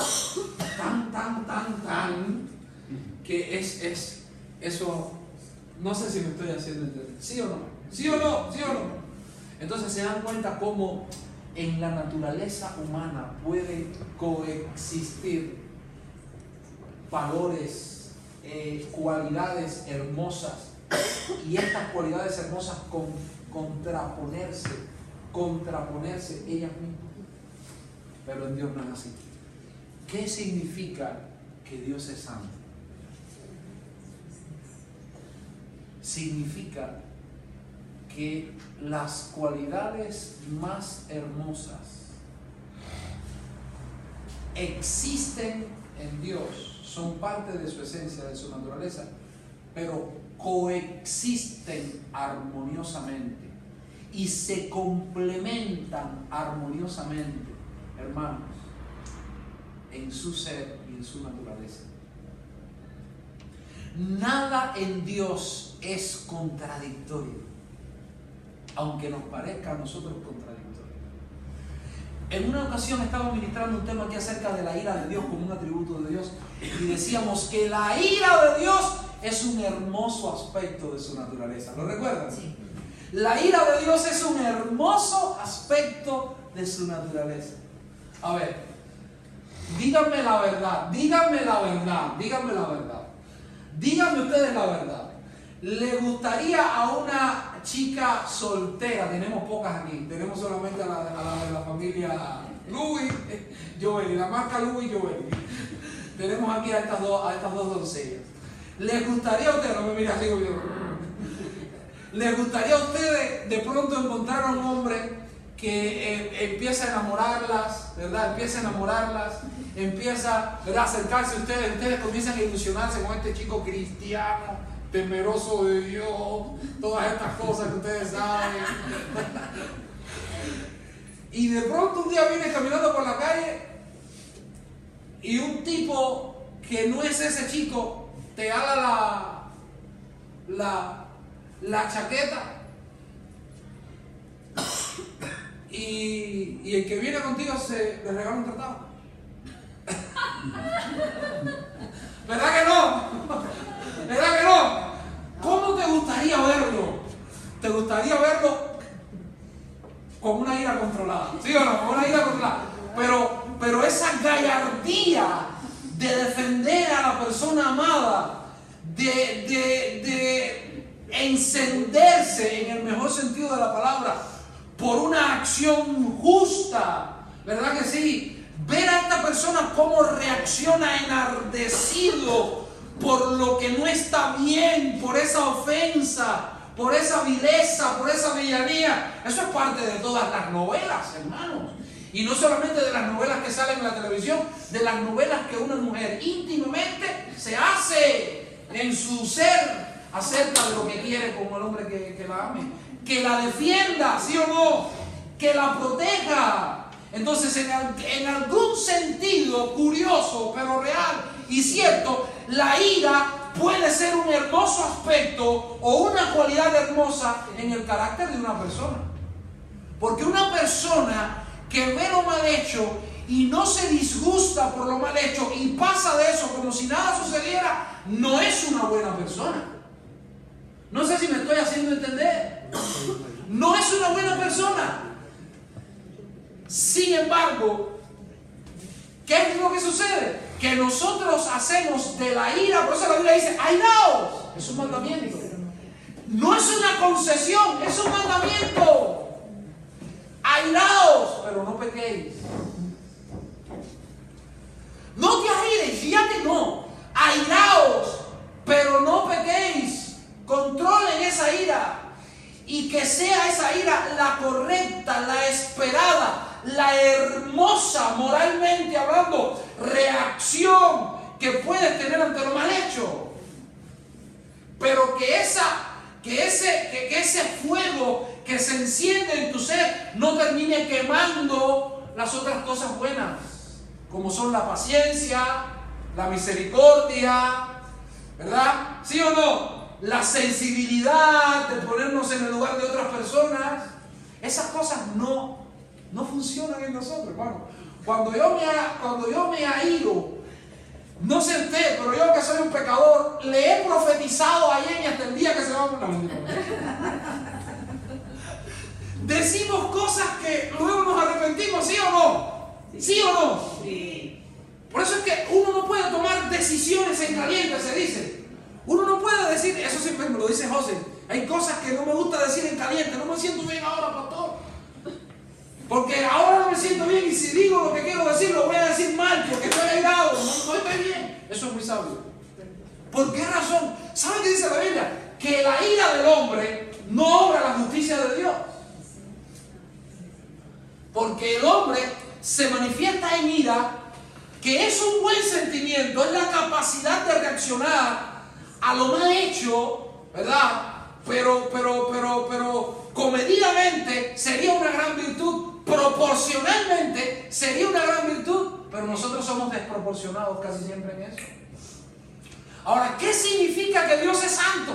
que es eso. No sé si me estoy haciendo entender. ¿Sí o no? ¿Sí o no? ¿Sí o no? Entonces se dan cuenta cómo en la naturaleza humana pueden coexistir valores, cualidades hermosas, y estas cualidades hermosas contraponerse ellas mismas. Pero en Dios no es así. ¿Qué significa que Dios es santo? Significa que las cualidades más hermosas existen en Dios, son parte de su esencia, de su naturaleza, pero coexisten armoniosamente y se complementan armoniosamente, hermanos, en su ser y en su naturaleza. Nada en Dios es contradictorio, aunque nos parezca a nosotros contradictorio. En una ocasión estaba ministrando un tema aquí acerca de la ira de Dios como un atributo de Dios, y decíamos que la ira de Dios es un hermoso aspecto de su naturaleza. ¿Lo recuerdan? Sí. La ira de Dios es un hermoso aspecto de su naturaleza. A ver, díganme la verdad, díganme la verdad, díganme la verdad. Díganme ustedes la verdad. ¿Le gustaría a una chica soltera? Tenemos pocas aquí, tenemos solamente a la de la familia Louis, Joel, la marca Louis Joel. Tenemos aquí a estas dos doncellas. ¿Les gustaría a ustedes? No me miren así como yo. ¿Les gustaría a ustedes de pronto encontrar a un hombre que empieza a enamorarlas, ¿verdad? Empieza a ¿verdad? A acercarse a ustedes comienzan a ilusionarse con este chico cristiano, temeroso de Dios, todas estas cosas que ustedes saben. Y de pronto un día vienes caminando por la calle y un tipo que no es ese chico te ala la chaqueta y el que viene contigo le regala un tratado. ¿Verdad que no? ¿Verdad que no? ¿Cómo te gustaría verlo? ¿Te gustaría verlo con una ira controlada? ¿Sí o no? Con una ira controlada. Pero esa gallardía de defender a la persona amada, de encenderse en el mejor sentido de la palabra por una acción justa, ¿verdad que sí? Ver a esta persona cómo reacciona enardecido por lo que no está bien, por esa ofensa, por esa vileza, por esa villanía. Eso es parte de todas las novelas, hermanos. Y no solamente de las novelas que salen en la televisión, de las novelas que una mujer íntimamente se hace en su ser acerca de lo que quiere con el hombre que la ame. Que la defienda, ¿sí o no? Que la proteja. Entonces, en algún sentido curioso, pero real y cierto, la ira puede ser un hermoso aspecto o una cualidad hermosa en el carácter de una persona. Porque una persona que ve lo mal hecho y no se disgusta por lo mal hecho y pasa de eso como si nada sucediera, no es una buena persona. No sé si me estoy haciendo entender. No es una buena persona. Sin embargo, ¿qué es lo que sucede? Que nosotros hacemos de la ira, por eso la Biblia dice, airaos, es un mandamiento. No es una concesión, es un mandamiento. Airaos, pero no pequéis. No te aires, fíjate, no. Airaos, pero no pequéis. Controlen esa ira. Y que sea esa ira la correcta, la esperada, la hermosa, moralmente hablando, reacción que puedes tener ante lo mal hecho. pero que ese fuego que se enciende en tu ser no termine quemando las otras cosas buenas, como son la paciencia, la misericordia, ¿verdad? ¿Sí o no? La sensibilidad de ponernos en el lugar de otras personas. Esas cosas no funcionan en nosotros, hermano. Cuando yo me airo, no sé usted, pero yo que soy un pecador, le he profetizado a Jenny hasta el día que se va a morir. Decimos cosas que luego nos arrepentimos, ¿sí o no? ¿Sí o no? Sí. Por eso es que uno no puede tomar decisiones en caliente, se dice. Uno no puede decir, eso siempre me lo dice José, hay cosas que no me gusta decir en caliente, no me siento bien ahora, pastor. Porque ahora no me siento bien y si digo lo que quiero decir, lo voy a decir mal, porque estoy airado, no estoy bien. Eso es muy sabio. ¿Por qué razón? ¿Sabe qué dice la Biblia? Que la ira del hombre no obra la justicia de Dios. Porque el hombre se manifiesta en ira, que es un buen sentimiento, es la capacidad de reaccionar a lo mal hecho, ¿verdad? Pero comedidamente sería una gran virtud, proporcionalmente sería una gran virtud, pero nosotros somos desproporcionados casi siempre en eso. Ahora, ¿qué significa que Dios es santo?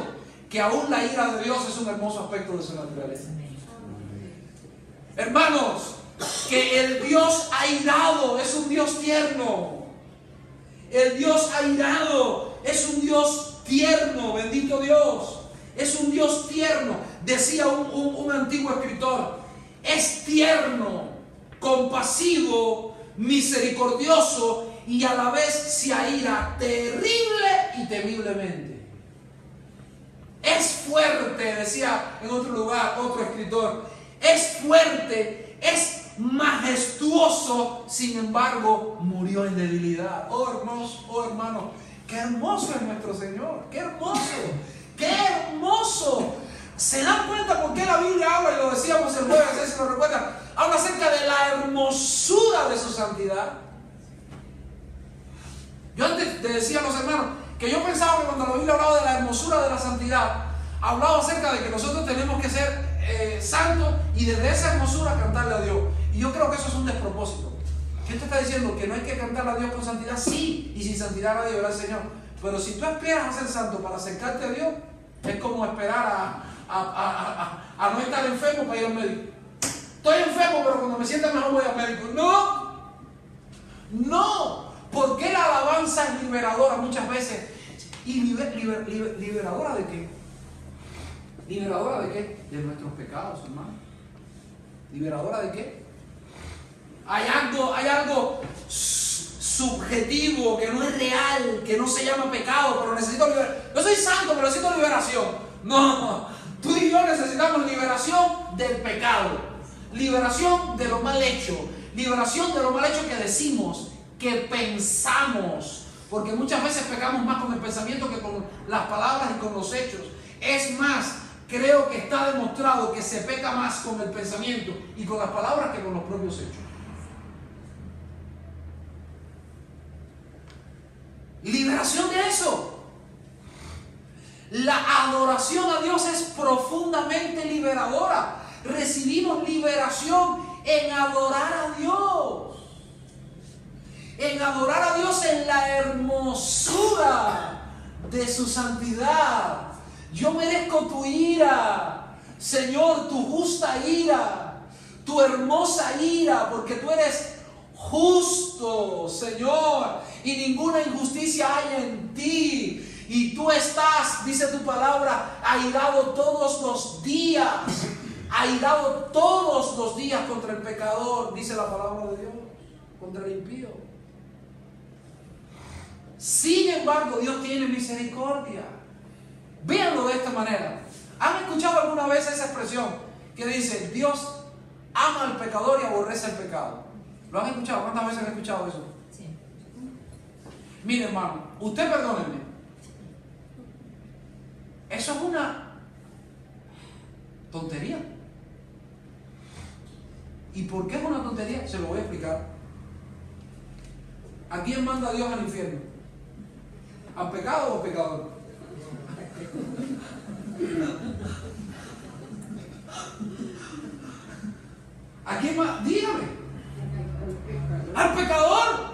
Que aún la ira de Dios es un hermoso aspecto de su naturaleza. Hermanos, que el Dios airado es un Dios tierno. El Dios airado es un Dios tierno, bendito Dios. Es un Dios tierno. Decía un antiguo escritor, es tierno, compasivo, misericordioso y a la vez se aira terrible y temiblemente. Es fuerte, decía en otro lugar otro escritor, es fuerte, es majestuoso, sin embargo murió en debilidad. Oh hermoso, oh hermano, qué hermoso es nuestro Señor, qué hermoso, qué hermoso. ¿Se dan cuenta por qué la Biblia habla, y lo decíamos el jueves, si lo recuerdan, habla acerca de la hermosura de su santidad? Yo antes te decía a los hermanos que yo pensaba que cuando la Biblia hablaba de la hermosura de la santidad, hablaba acerca de que nosotros tenemos que ser santos y desde esa hermosura cantarle a Dios. Y yo creo que eso es un despropósito. ¿Qué te está diciendo? ¿Que no hay que cantarle a Dios con santidad? Sí, y sin santidad nadie verá al Señor. Pero si tú esperas a ser santo para acercarte a Dios, es como esperar a no estar enfermo para ir al médico. Estoy enfermo, pero cuando me sienta mejor voy al médico. No. ¿Por qué la alabanza es liberadora muchas veces? ¿Y liberadora de qué? ¿Liberadora de qué? De nuestros pecados, hermano. ¿Liberadora de qué? Hay algo subjetivo que no es real, que no se llama pecado, pero necesito liberación. Yo soy santo, pero necesito liberación. No, tú y yo necesitamos liberación del pecado, liberación de lo mal hecho, liberación de lo mal hecho que decimos, que pensamos, porque muchas veces pecamos más con el pensamiento que con las palabras y con los hechos. Es más, creo que está demostrado que se peca más con el pensamiento y con las palabras que con los propios hechos. Liberación de eso. La adoración a Dios es profundamente liberadora. Recibimos liberación en adorar a Dios. En adorar a Dios en la hermosura de su santidad. Yo merezco tu ira, Señor, tu justa ira, tu hermosa ira, porque tú eres justo, Señor, y ninguna injusticia hay en ti. Y tú estás, dice tu palabra, airado todos los días, airado todos los días contra el pecador, dice la palabra de Dios, contra el impío. Sin embargo, Dios tiene misericordia. Véanlo de esta manera. ¿Han escuchado alguna vez esa expresión que dice, Dios ama al pecador y aborrece el pecado? ¿Lo han escuchado? ¿Cuántas veces han escuchado eso? Sí. Mire, hermano, usted perdóneme. Eso es una tontería. ¿Y por qué es una tontería? Se lo voy a explicar. ¿A quién manda Dios al infierno? ¿Al pecado o al pecador? ¿A quién más? Dígame. Al pecador.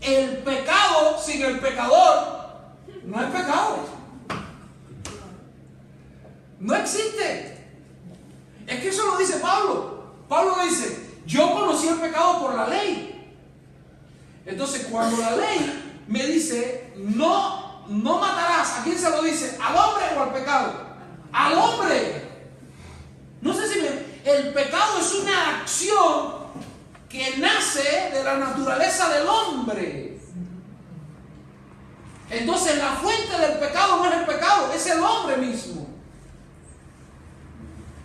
El pecado sin el pecador no es pecado. No existe. Es que eso lo dice Pablo. Pablo dice, yo conocí el pecado por la ley. Entonces cuando la ley me dice, no matarás, ¿a quién se lo dice? ¿Al hombre o al pecado? Al hombre. No sé si el pecado es una acción que nace de la naturaleza del hombre. Entonces la fuente del pecado no es el pecado, es el hombre mismo.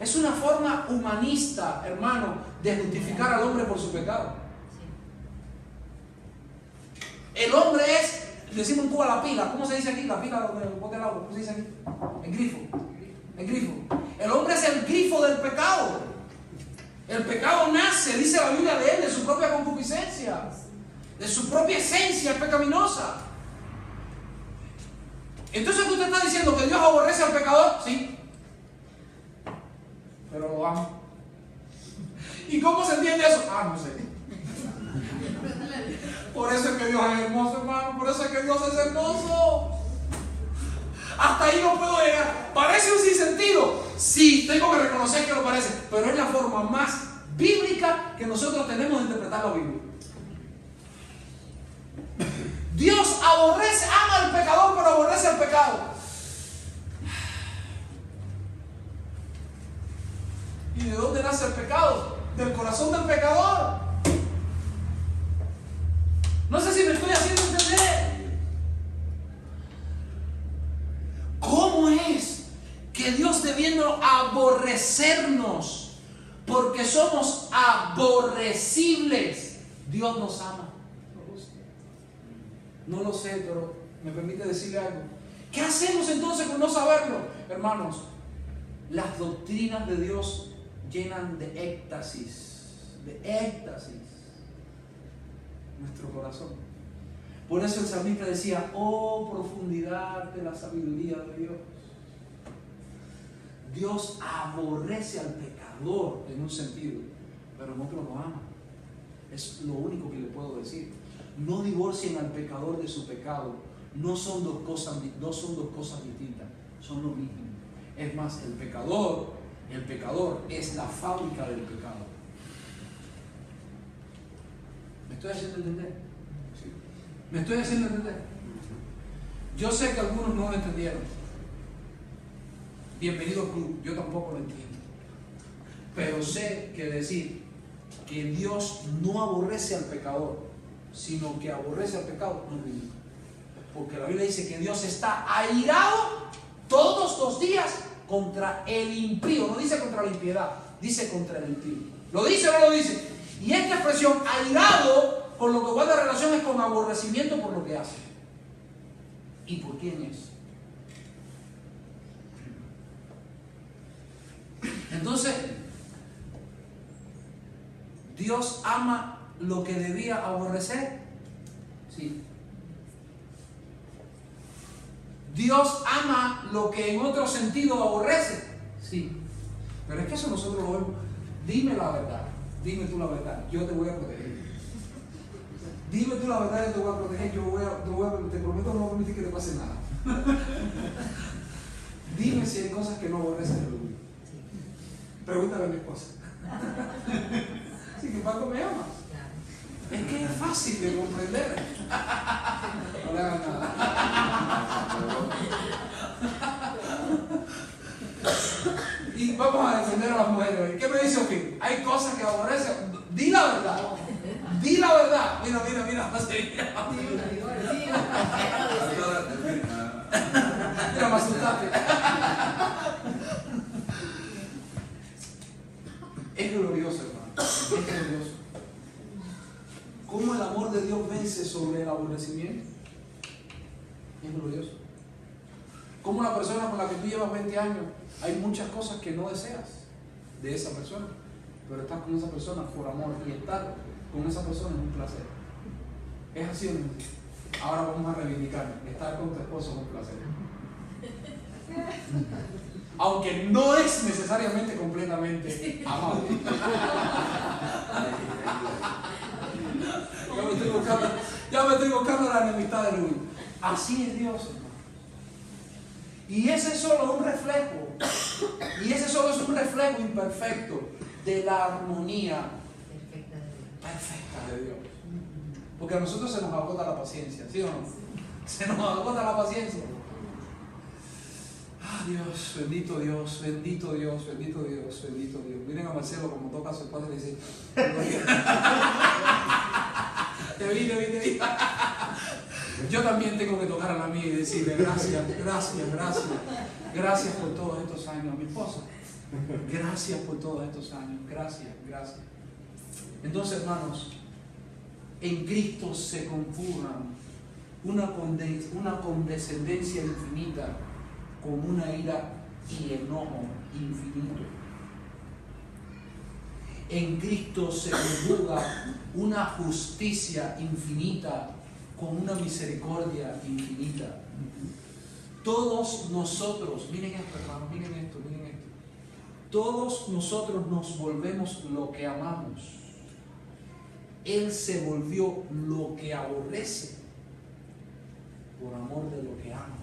Es una forma humanista, hermano, de justificar al hombre por su pecado. El hombre es, decimos en Cuba, la pila. ¿Cómo se dice aquí? La pila donde bote el agua. ¿Cómo se dice aquí? El grifo. El grifo. El hombre es el grifo del pecado. El pecado nace, dice la Biblia, de él, de su propia concupiscencia, de su propia esencia pecaminosa. Entonces tú te estás diciendo que Dios aborrece al pecador, sí, pero lo ama. ¿Y cómo se entiende eso? No sé. Por eso es que Dios es hermoso, hermano. Por eso es que Dios es hermoso. Hasta ahí no puedo llegar. Parece un sinsentido. Sí, tengo que reconocer que lo parece, pero es la forma más bíblica que nosotros tenemos de interpretar la Biblia. Dios aborrece, ama al pecador, pero aborrece al pecado. ¿Y de dónde nace el pecado? Del corazón del pecador. No sé si me estoy haciendo entender. ¿Cómo es que Dios, debiendo aborrecernos porque somos aborrecibles, Dios nos ama? No lo sé, pero me permite decirle algo. ¿Qué hacemos entonces con no saberlo? Hermanos, las doctrinas de Dios llenan de éxtasis nuestro corazón. Por eso el salmista decía, oh profundidad de la sabiduría de Dios. Dios aborrece al pecador en un sentido, pero en otro lo ama. Es lo único que le puedo decir. No divorcien al pecador de su pecado. No son dos cosas distintas, son lo mismo. Es más, el pecador es la fábrica del pecado. ¿Me estoy haciendo entender? Sí. ¿Me estoy haciendo entender? Yo sé que algunos no lo entendieron. Bienvenido al club, yo tampoco lo entiendo. Pero sé que decir que Dios no aborrece al pecador, sino que aborrece al pecado, no es bíblico. Porque la Biblia dice que Dios está airado todos los días contra el impío. No dice contra la impiedad, dice contra el impío. ¿Lo dice o no lo dice? Y esta expresión, airado, con lo que guarda relación es con aborrecimiento por lo que hace. ¿Y por quién es? Entonces, ¿Dios ama lo que debía aborrecer? Sí. ¿Dios ama lo que en otro sentido aborrece? Sí. Pero es que eso nosotros lo vemos. Dime la verdad. Dime tú la verdad. Yo te voy a proteger. Dime tú la verdad, yo te voy a proteger. Te prometo no permitir que te pase nada. Dime si hay cosas que no aborreces de lo mío. Pregúntale a mi esposa. Sí, que Paco me ama. Es que es fácil de comprender. No le hagan nada. Y vamos a defender a las mujeres. ¿Qué me dice Ofin? Hay cosas que aborrecen. Di la verdad. Di la verdad. Mira. Mira, me asustaste. Es glorioso, hermano. Es glorioso. ¿Cómo el amor de Dios vence sobre el aborrecimiento? Es glorioso. ¿Cómo la persona con la que tú llevas 20 años, hay muchas cosas que no deseas de esa persona, pero estás con esa persona por amor, y estar con esa persona es un placer? ¿Es así o no? Ahora vamos a reivindicar. Estar con tu esposo es un placer. Aunque no es necesariamente completamente amable. Ya me estoy buscando la enemistad de Luis. Así es Dios, hermano. Y ese es solo un reflejo. Y ese solo es un reflejo imperfecto de la armonía perfecta de Dios. Porque a nosotros se nos agota la paciencia, ¿sí o no? Se nos agota la paciencia. Ah, Dios, bendito Dios, bendito Dios, bendito Dios, bendito Dios. Miren a Marcelo como toca a su padre y dice: te vi. Yo también tengo que tocar a la mía y decirle gracias por todos estos años. A mi esposa, gracias por todos estos años, gracias. Entonces, hermanos, en Cristo se conjugan una condescendencia infinita con una ira y enojo infinito. En Cristo se conjuga una justicia infinita con una misericordia infinita. Todos nosotros, miren esto, hermanos, miren esto. Todos nosotros nos volvemos lo que amamos. Él se volvió lo que aborrece por amor de lo que ama.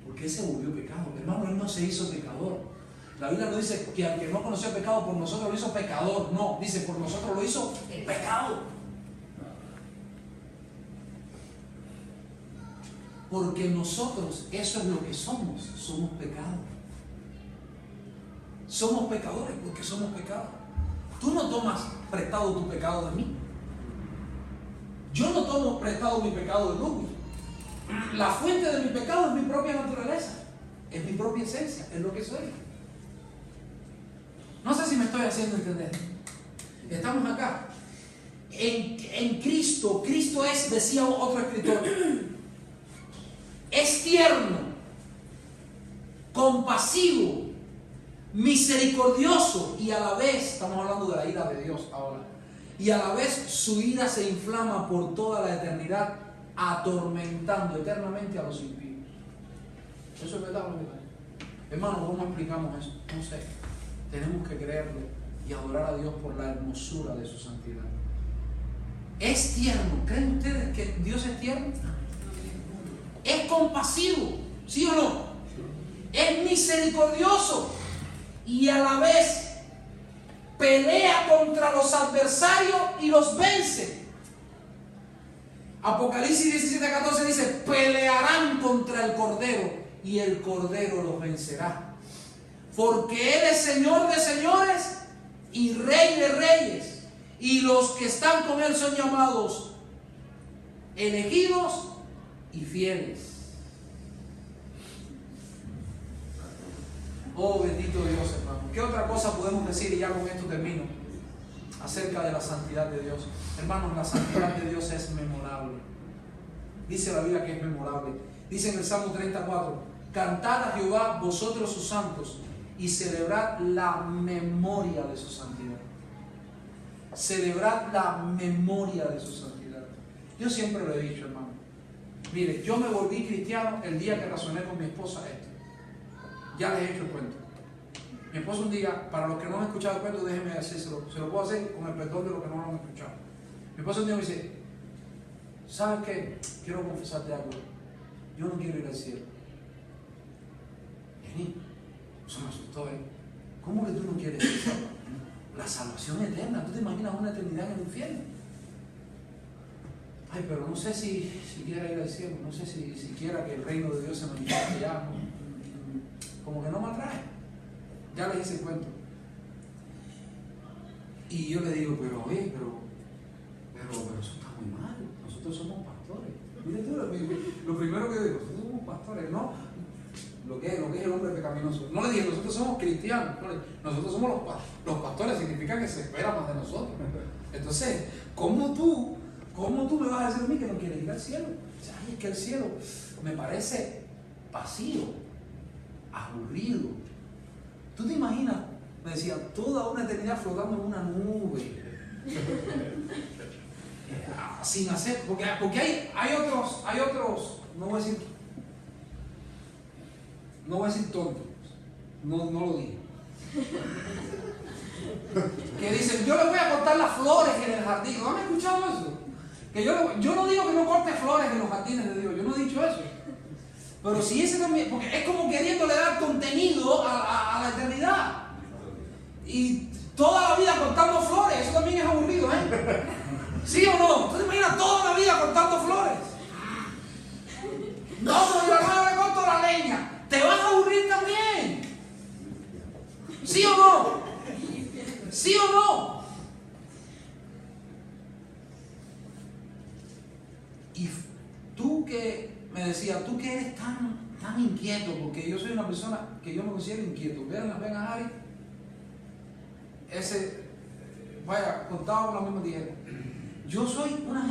Porque Él se volvió pecado. Hermano, Él no se hizo pecador. La Biblia no dice que al que no conoció el pecado por nosotros lo hizo pecador. No, dice por nosotros lo hizo pecado. Porque nosotros, eso es lo que somos pecado. Somos pecadores porque somos pecados. Tú no tomas prestado tu pecado de mí. Yo no tomo prestado mi pecado de Luis. La fuente de mi pecado es mi propia naturaleza, es mi propia esencia, es lo que soy. No sé si me estoy haciendo entender. Estamos acá. En Cristo es, decía otro escritor, es tierno, compasivo, misericordioso y a la vez, estamos hablando de la ira de Dios ahora, y a la vez su ira se inflama por toda la eternidad, atormentando eternamente a los impíos. ¿Eso es verdad o no es verdad? Hermano, ¿cómo explicamos eso? No sé. Tenemos que creerlo y adorar a Dios por la hermosura de su santidad. Es tierno. ¿Creen ustedes que Dios es tierno? Es compasivo, ¿sí o no? Es misericordioso y a la vez pelea contra los adversarios y los vence. Apocalipsis 17:14 dice: pelearán contra el Cordero y el Cordero los vencerá. Porque Él es Señor de señores y Rey de reyes. Y los que están con Él son llamados elegidos y fieles. Oh, bendito Dios, hermano. ¿Qué otra cosa podemos decir, y ya con esto termino, acerca de la santidad de Dios? Hermanos, la santidad de Dios es memorable. Dice la Biblia que es memorable. Dice en el Salmo 34: cantad a Jehová vosotros sus santos y celebrad la memoria de su santidad. Celebrad la memoria de su santidad. Yo siempre lo he dicho, hermano. Mire, yo me volví cristiano el día que razoné con mi esposa esto. Ya les he hecho el cuento. Mi esposa un día, para los que no han escuchado el cuento, déjenme decírselo, se lo puedo hacer con el perdón de los que no lo han escuchado. Mi esposa un día me dice: ¿sabes qué? Quiero confesarte algo. Yo no quiero ir al cielo. Jenny, eso me asustó, ¿eh? ¿Cómo que tú no quieres ir al cielo? La salvación eterna. ¿Tú te imaginas una eternidad en el infierno? Ay, pero no sé si quiera ir al cielo. No sé si quiera que el reino de Dios se manifieste ya. Como que no me atrae. Ya les hice el cuento. Y yo le digo: pero oye, pero eso está muy mal. Nosotros somos pastores. Mire tú, lo primero que digo: nosotros somos pastores, ¿no? Lo que es el hombre pecaminoso. No le dije: nosotros somos cristianos. No, nosotros somos los pastores. Significa que se espera más de nosotros. Entonces, ¿cómo tú me vas a decir a mí que no quieres ir al cielo? O sea, ay, es que el cielo me parece vacío, aburrido. ¿Tú te imaginas? Me decía, toda una eternidad flotando en una nube. Sin hacer, porque hay otros, no voy a decir, no voy a decir tonto, no lo dije. Que dicen, yo le voy a cortar las flores en el jardín. ¿No han escuchado eso? Que yo no digo que no corte flores en los jardines de Dios, yo no he dicho eso. Pero si ese también, porque es como queriéndole dar contenido a la eternidad. Y toda la vida cortando flores, eso también es aburrido, ¿eh? ¿Sí o no? ¿Tú te imaginas toda la vida cortando flores? No, pero yo no le corto la leña. Te vas a aburrir también. ¿Sí o no? ¿Sí o no? Y tú que me decías, tú que eres tan inquieto, porque yo soy una persona que yo me considero inquieto. Vean a Harry. Vaya, contado con la misma tijera. Yo soy una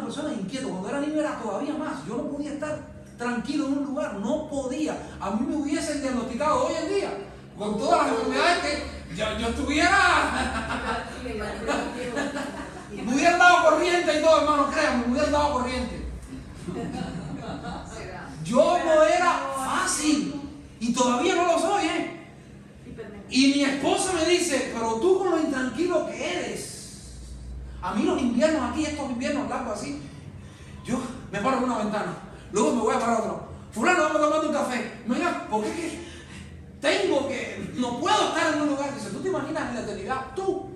persona inquieta. Cuando era niño era todavía más. Yo no podía estar tranquilo en un lugar, no podía. A mí me hubiesen diagnosticado hoy en día con todas las enfermedades que yo estuviera. Me hubieran dado corriente y todo, hermano, créanme, me hubieran dado corriente. Yo no era fácil y todavía no lo soy, ¿eh? Y mi esposa me dice, pero tú con lo intranquilo que eres. A mí los inviernos aquí, estos inviernos largos así, yo me paro en una ventana, luego me voy a parar a otro. Fulano, vamos tomando un café. Me diga, ¿por qué? No puedo estar en un lugar. Dice, ¿tú te imaginas en la eternidad? Tú.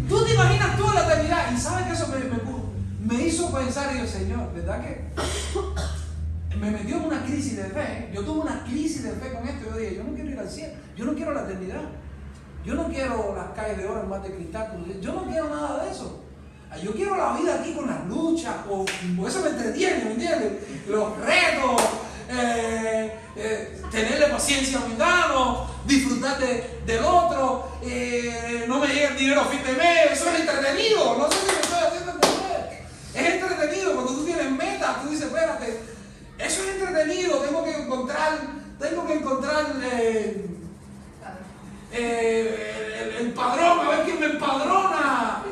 Tú te imaginas tú en la eternidad. Y sabes que eso me hizo pensar, y yo, Señor, ¿verdad que me metió en una crisis de fe? Yo tuve una crisis de fe con esto. Yo dije, yo no quiero ir al cielo, yo no quiero la eternidad, yo no quiero las calles de oro en más de cristal, yo no quiero nada de eso. Yo quiero la vida aquí con las luchas, o eso me entretiene, ¿me entiendes? Los retos, tenerle paciencia a mi hermano, disfrutar del otro, no me llega el dinero a fin de mes, eso es entretenido, no sé si me estoy haciendo entender. Es entretenido cuando tú tienes metas, tú dices, espérate, eso es entretenido, tengo que encontrar el padrón, a ver quién me empadrona.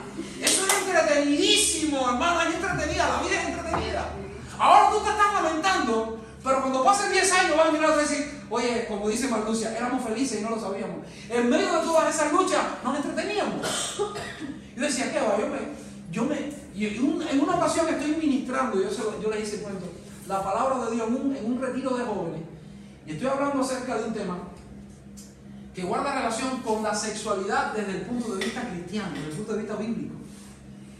Eso es entretenidísimo, hermano, es entretenida, la vida es entretenida. Ahora tú te estás lamentando, pero cuando pasen 10 años vas a mirar y decir, oye, como dice Marlucia, éramos felices y no lo sabíamos. En medio de todas esas luchas nos entreteníamos. Yo decía, ¿qué va? En una ocasión estoy ministrando, yo les hice cuento, la palabra de Dios en un retiro de jóvenes, y estoy hablando acerca de un tema que guarda relación con la sexualidad desde el punto de vista cristiano, desde el punto de vista bíblico.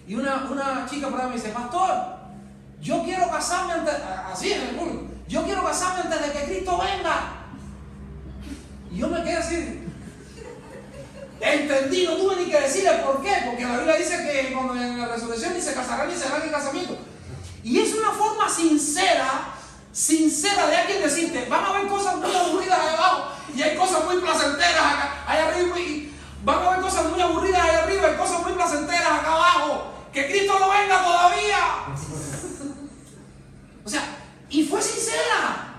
Y una chica por ahí me dice, pastor, yo quiero casarme así en el público, yo quiero casarme antes de que Cristo venga. Y yo me quedé así, entendí, no tuve ni que decirle por qué, porque la Biblia dice que cuando en la resurrección ni se casarán ni serán en casamiento. Y es una forma sincera de alguien decirte, van a haber cosas muy aburridas allá abajo y hay cosas muy placenteras allá arriba, y van a haber cosas muy aburridas allá arriba y hay cosas muy placenteras acá abajo. Que Cristo no venga todavía. O sea, y fue sincera.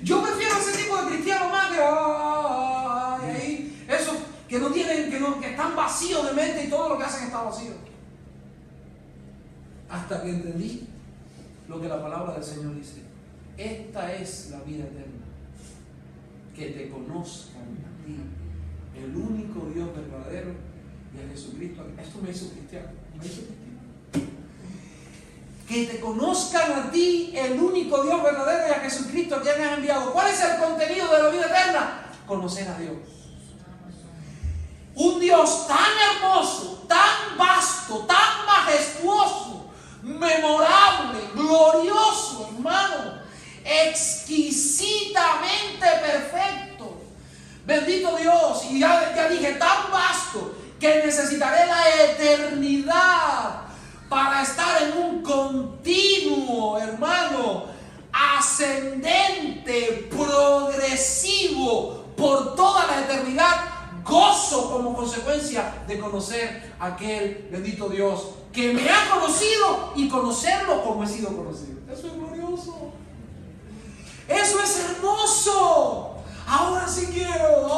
Yo prefiero ese tipo de cristianos más que esos que no tienen, que están vacíos de mente y todo lo que hacen está vacío. Hasta que entendí lo que la palabra del Señor dice. Esta es la vida eterna, que te conozcan a ti, el único Dios verdadero, y a Jesucristo. Esto me hizo cristiano, que te conozcan a ti, el único Dios verdadero, y a Jesucristo a quien has enviado. ¿Cuál es el contenido de la vida eterna? Conocer a Dios. Un Dios tan hermoso, tan vasto, tan majestuoso, memorable, glorioso, hermano, exquisitamente perfecto. Bendito Dios. Y ya dije, tan vasto que necesitaré la eternidad para estar en un continuo, hermano, ascendente, progresivo por toda la eternidad, gozo como consecuencia de conocer a aquel bendito Dios que me ha conocido y conocerlo como he sido conocido. Eso es glorioso. Eso es hermoso. Ahora sí quiero.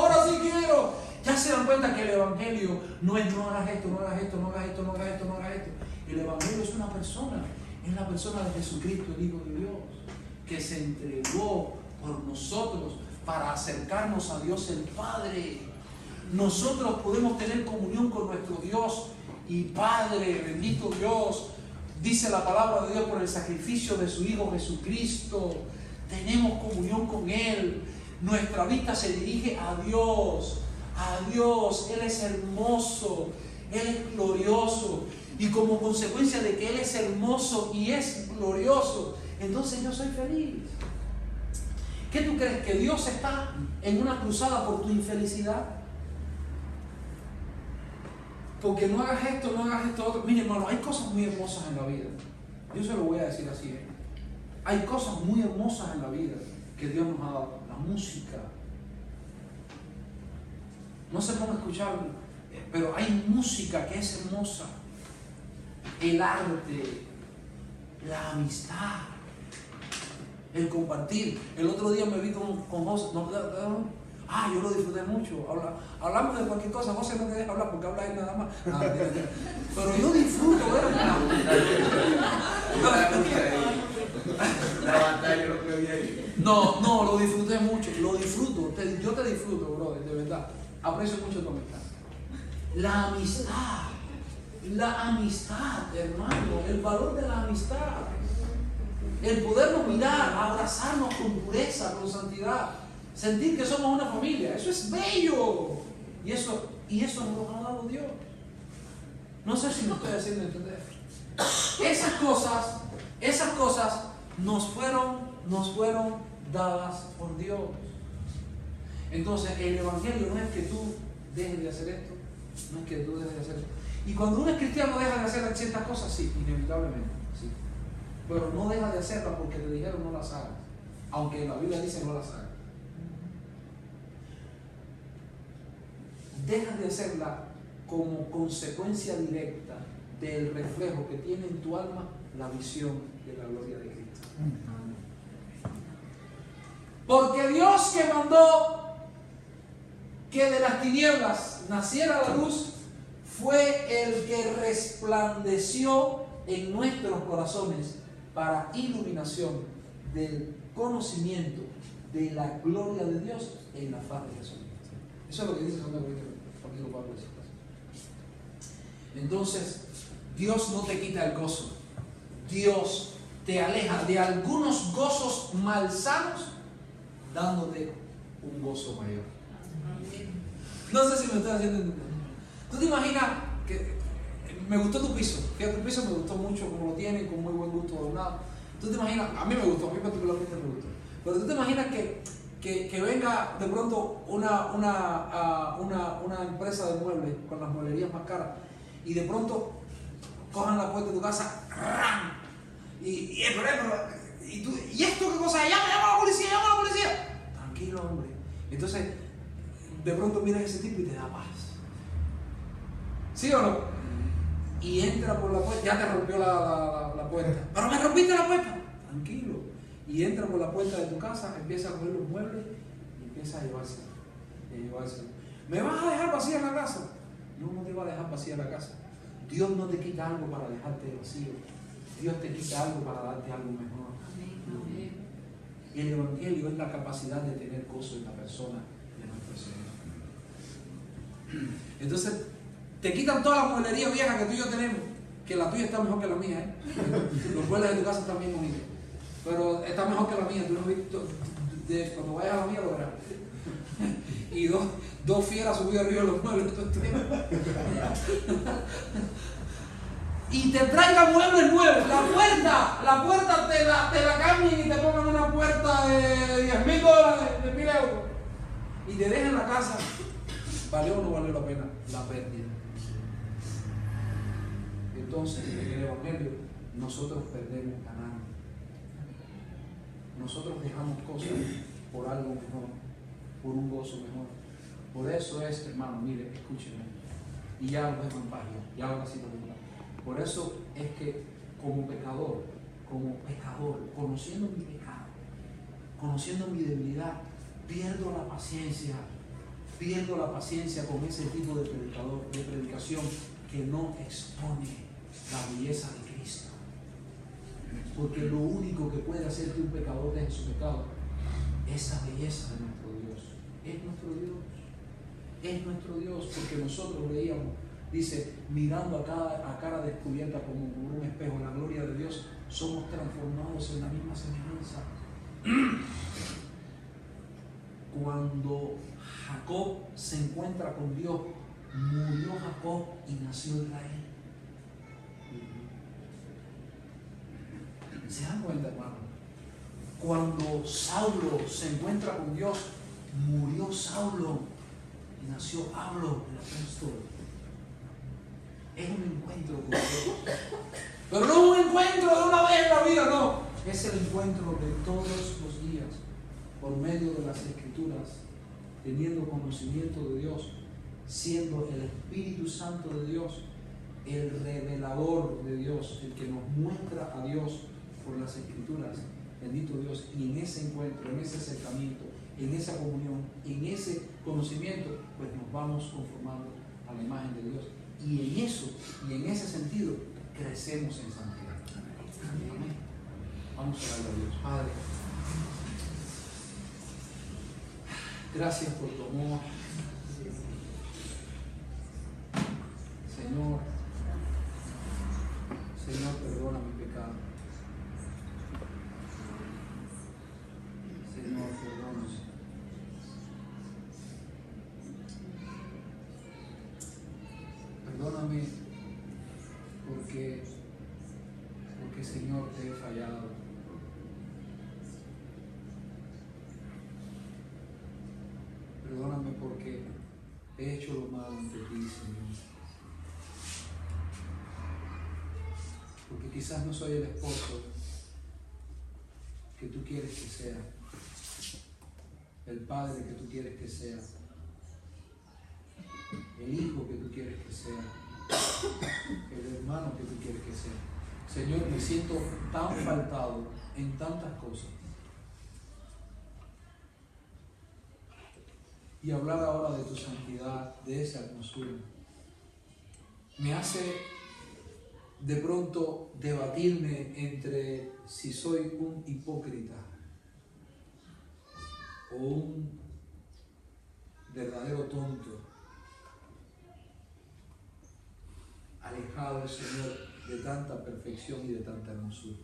Ya se dan cuenta que el evangelio no es no hagas esto, no hagas esto, no hagas esto, no hagas esto, no hagas esto. El evangelio es una persona. Es la persona de Jesucristo, el Hijo de Dios, que se entregó por nosotros para acercarnos a Dios el Padre. Nosotros podemos tener comunión con nuestro Dios y Padre, bendito Dios. Dice la palabra de Dios, por el sacrificio de su Hijo Jesucristo. Tenemos comunión con Él. Nuestra vista se dirige a Dios. A Dios. Él es hermoso. Él es glorioso. Y como consecuencia de que Él es hermoso y es glorioso, entonces yo soy feliz. ¿Qué tú crees? ¿Que Dios está en una cruzada por tu infelicidad? Porque no hagas esto, no hagas esto otro. Mire, hermano, hay cosas muy hermosas en la vida. Yo se lo voy a decir así. Hay cosas muy hermosas en la vida que Dios nos ha dado. La música. No sé cómo escucharlo, pero hay música que es hermosa. El arte, la amistad, el compartir. El otro día me vi con José. Yo lo disfruté mucho. Hablamos de cualquier cosa. José no te deja hablar porque habla él nada más. Pero yo disfruto, ¿verdad? No, lo disfruté mucho. Lo disfruto. Yo te disfruto, brother, de verdad. Aprecio mucho tu amistad. La amistad. La amistad, hermano. El valor de la amistad. El podernos mirar, abrazarnos con pureza, con santidad. Sentir que somos una familia. Eso es bello. Y eso nos lo ha dado Dios. No sé si me estoy haciendo entender. Esas cosas nos fueron dadas por Dios. Entonces el Evangelio no es que tú dejes de hacer esto, no es que tú dejes de hacer esto. Y cuando uno es cristiano deja de hacer ciertas cosas, sí, inevitablemente, sí. Pero no deja de hacerlas porque te dijeron no las hagas, aunque la Biblia dice no las hagas. Dejas de hacerla como consecuencia directa del reflejo que tiene en tu alma la visión de la gloria de Cristo. Porque Dios, que mandó que de las tinieblas naciera la luz, fue el que resplandeció en nuestros corazones para iluminación del conocimiento de la gloria de Dios en la faz de Jesús. Eso es lo que dice San Pablo. Entonces, Dios no te quita el gozo. Dios te aleja de algunos gozos malsanos, dándote un gozo mayor. No sé si me estás haciendo entender. ¿Tú te imaginas que me gustó tu piso? Fíjate, tu piso me gustó mucho como lo tienen, con muy buen gusto adornado. ¿Tú te imaginas? A mí me gustó, a mí particularmente me gustó. Pero tú te imaginas que venga de pronto una empresa de muebles con las mueblerías más caras y de pronto cojan la puerta de tu casa y esto qué cosa, llama a la policía. Tranquilo, hombre. Entonces de pronto miras a ese tipo y te da paz. ¿Sí o no? Y entra por la puerta, ya te rompió la puerta. Pero me rompiste la puerta. Tranquilo. Y entra por la puerta de tu casa, empieza a coger los muebles y empieza a llevárselo. ¿Me vas a dejar vacía en la casa? No te va a dejar vacía la casa. Dios no te quita algo para dejarte vacío. Dios te quita algo para darte algo mejor. Y el Evangelio es la capacidad de tener gozo en la persona de nuestro Señor. Entonces, te quitan todas las mueblerías viejas que tú y yo tenemos, que la tuya está mejor que la mía, ¿eh? Los muebles de tu casa están bien bonitos, pero está mejor que la mía. Tú no has visto, cuando vayas a la mía lo verás. Y dos fieras subidas arriba de los muebles todo el tiempo. Y te traigan muebles nuevos. La puerta te la cambien y te pongan una puerta de $10,000, de 1,000 euros. Y te dejan la casa. ¿Valió o no valió la pena la pérdida? Entonces, en el Evangelio, nosotros perdemos ganando. Nosotros dejamos cosas por algo mejor, por un gozo mejor. Por eso es, hermano, mire, escúcheme. Y ya lo dejo en paz, ya ahora sí lo dejo en paz. Por eso es que como pecador, conociendo mi pecado, conociendo mi debilidad, pierdo la paciencia con ese tipo de predicación que no expone la belleza de Cristo. Porque lo único que puede hacerte un pecador de su pecado, esa belleza de nuestro Dios. Es nuestro Dios. Es nuestro Dios, porque nosotros veíamos, dice, mirando a cara descubierta como por un espejo la gloria de Dios, somos transformados en la misma semejanza. Cuando Jacob se encuentra con Dios, murió Jacob y nació Israel. ¿Se dan cuenta, hermano? Cuando Saulo se encuentra con Dios, murió Saulo y nació Pablo, el apóstol. Es un encuentro con Dios. Pero no un encuentro de una vez en la vida, no. Es el encuentro de todos los días, por medio de las Escrituras, teniendo conocimiento de Dios, siendo el Espíritu Santo de Dios, el revelador de Dios, el que nos muestra a Dios por las Escrituras. Bendito Dios. Y en ese encuentro, en ese acercamiento, en esa comunión, en ese conocimiento, pues nos vamos conformando a la imagen de Dios. Y en eso, y en ese sentido, crecemos en santidad. Amén. Vamos a orar a Dios. Padre, gracias por tu amor. Señor, perdona mi pecado. Señor, perdónanos. Perdóname porque Señor te he fallado. Perdóname porque he hecho lo malo ante ti, Señor. Porque quizás no soy el esposo que tú quieres que sea, el padre que tú quieres que sea, el hijo que tú quieres que sea, el hermano que tú quieres que sea. Señor, me siento tan faltado en tantas cosas. Y hablar ahora de tu santidad, de esa hermosura, me hace de pronto debatirme entre si soy un hipócrita o un verdadero tonto, alejado, Señor, de tanta perfección y de tanta hermosura.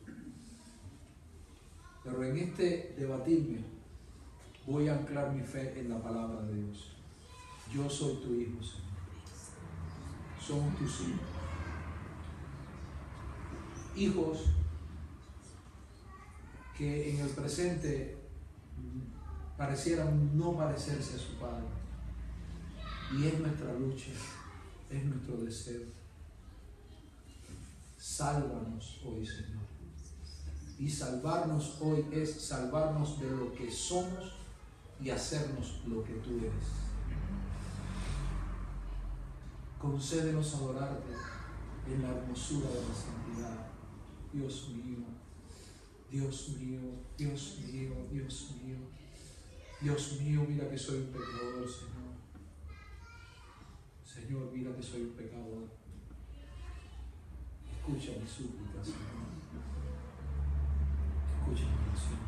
Pero en este debatirme voy a anclar mi fe en la palabra de Dios. Yo soy tu hijo, Señor. Somos tus hijos. Hijos que en el presente parecieran no parecerse a su padre. Y es nuestra lucha, es nuestro deseo. Sálvanos hoy, Señor. Y salvarnos hoy es salvarnos de lo que somos y hacernos lo que tú eres. Concédenos adorarte en la hermosura de la santidad. Dios mío, Dios mío, Dios mío, Dios mío. Dios mío, mira que soy un pecador, Señor. Señor, mira que soy un pecador. Escucha mi súplica, Señor. Escucha mi oración.